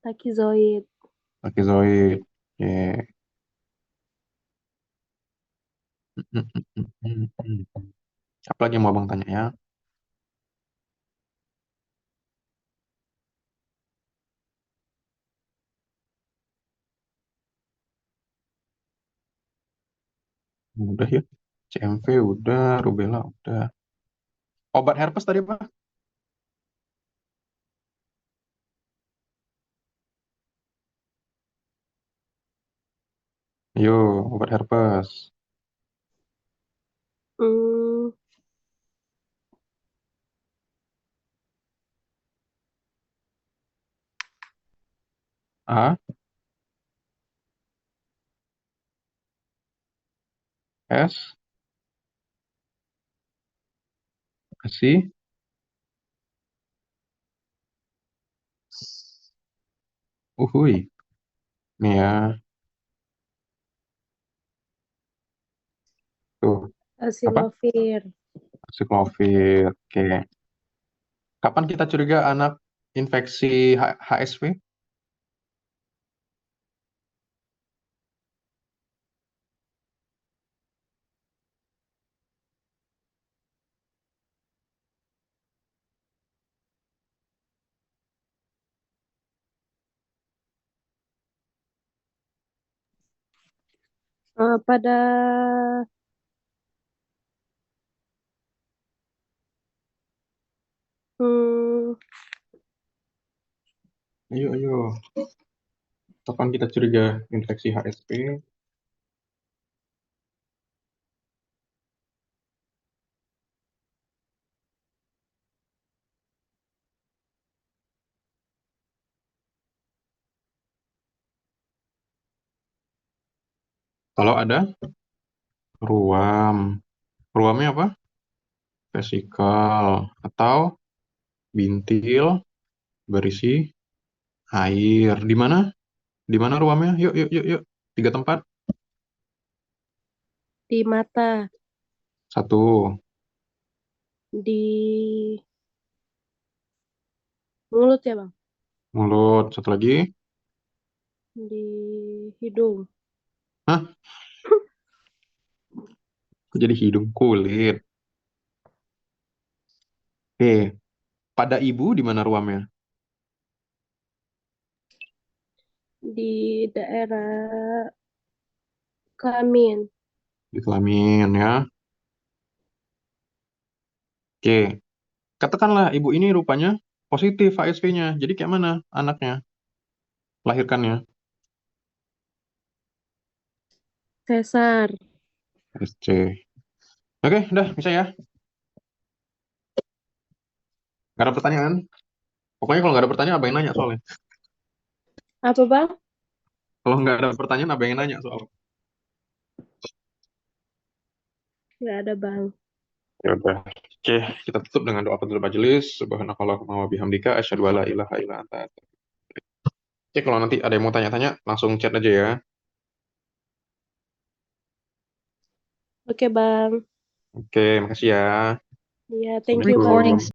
Takizoid. pakizoid. Oke. Apa lagi yang mau Bang tanya ya? Udah ya. CMV udah, rubella udah. Obat herpes tadi apa? Yo, obat herpes. Hmm, A, S, C, uhui. Nih ya, tuh. Apa? Asilofir. Acyclovir. Oke. Kapan kita curiga anak infeksi HSV? Pada hmm, Ayo, ayo. Kapan kita curiga infeksi HSV? Kalau ada ruam. Ruamnya apa? Vesikal atau bintil berisi air. Di mana? Di mana ruamnya? Yuk, yuk, yuk, yuk. Tiga tempat. di mata, Satu, di mulut ya Bang, mulut. Satu lagi. di hidung, Hah? Kok jadi hidung? Kulit. Oke. Pada ibu di mana ruamnya? di daerah kelamin, Di kelamin ya. Oke. Katakanlah ibu ini rupanya positif HSV-nya. Jadi kayak mana anaknya lahirkannya? sesar. SC. Oke, udah bisa ya. Gak ada pertanyaan? Pokoknya kalau nggak ada pertanyaan, apa yang nanya soalnya? Apa Bang? Kalau nggak ada pertanyaan, apa yang nanya soalnya? Nggak ada Bang. Ya udah. Oke, kita tutup dengan doa penutup majelis. Subhanakallahumma wa bihamdika asyhadu alla ilaha illa anta. Oke, kalau nanti ada yang mau tanya-tanya, langsung chat aja ya. Oke Bang. Oke, makasih ya. Iya, thank you Assalamualaikum. Bang.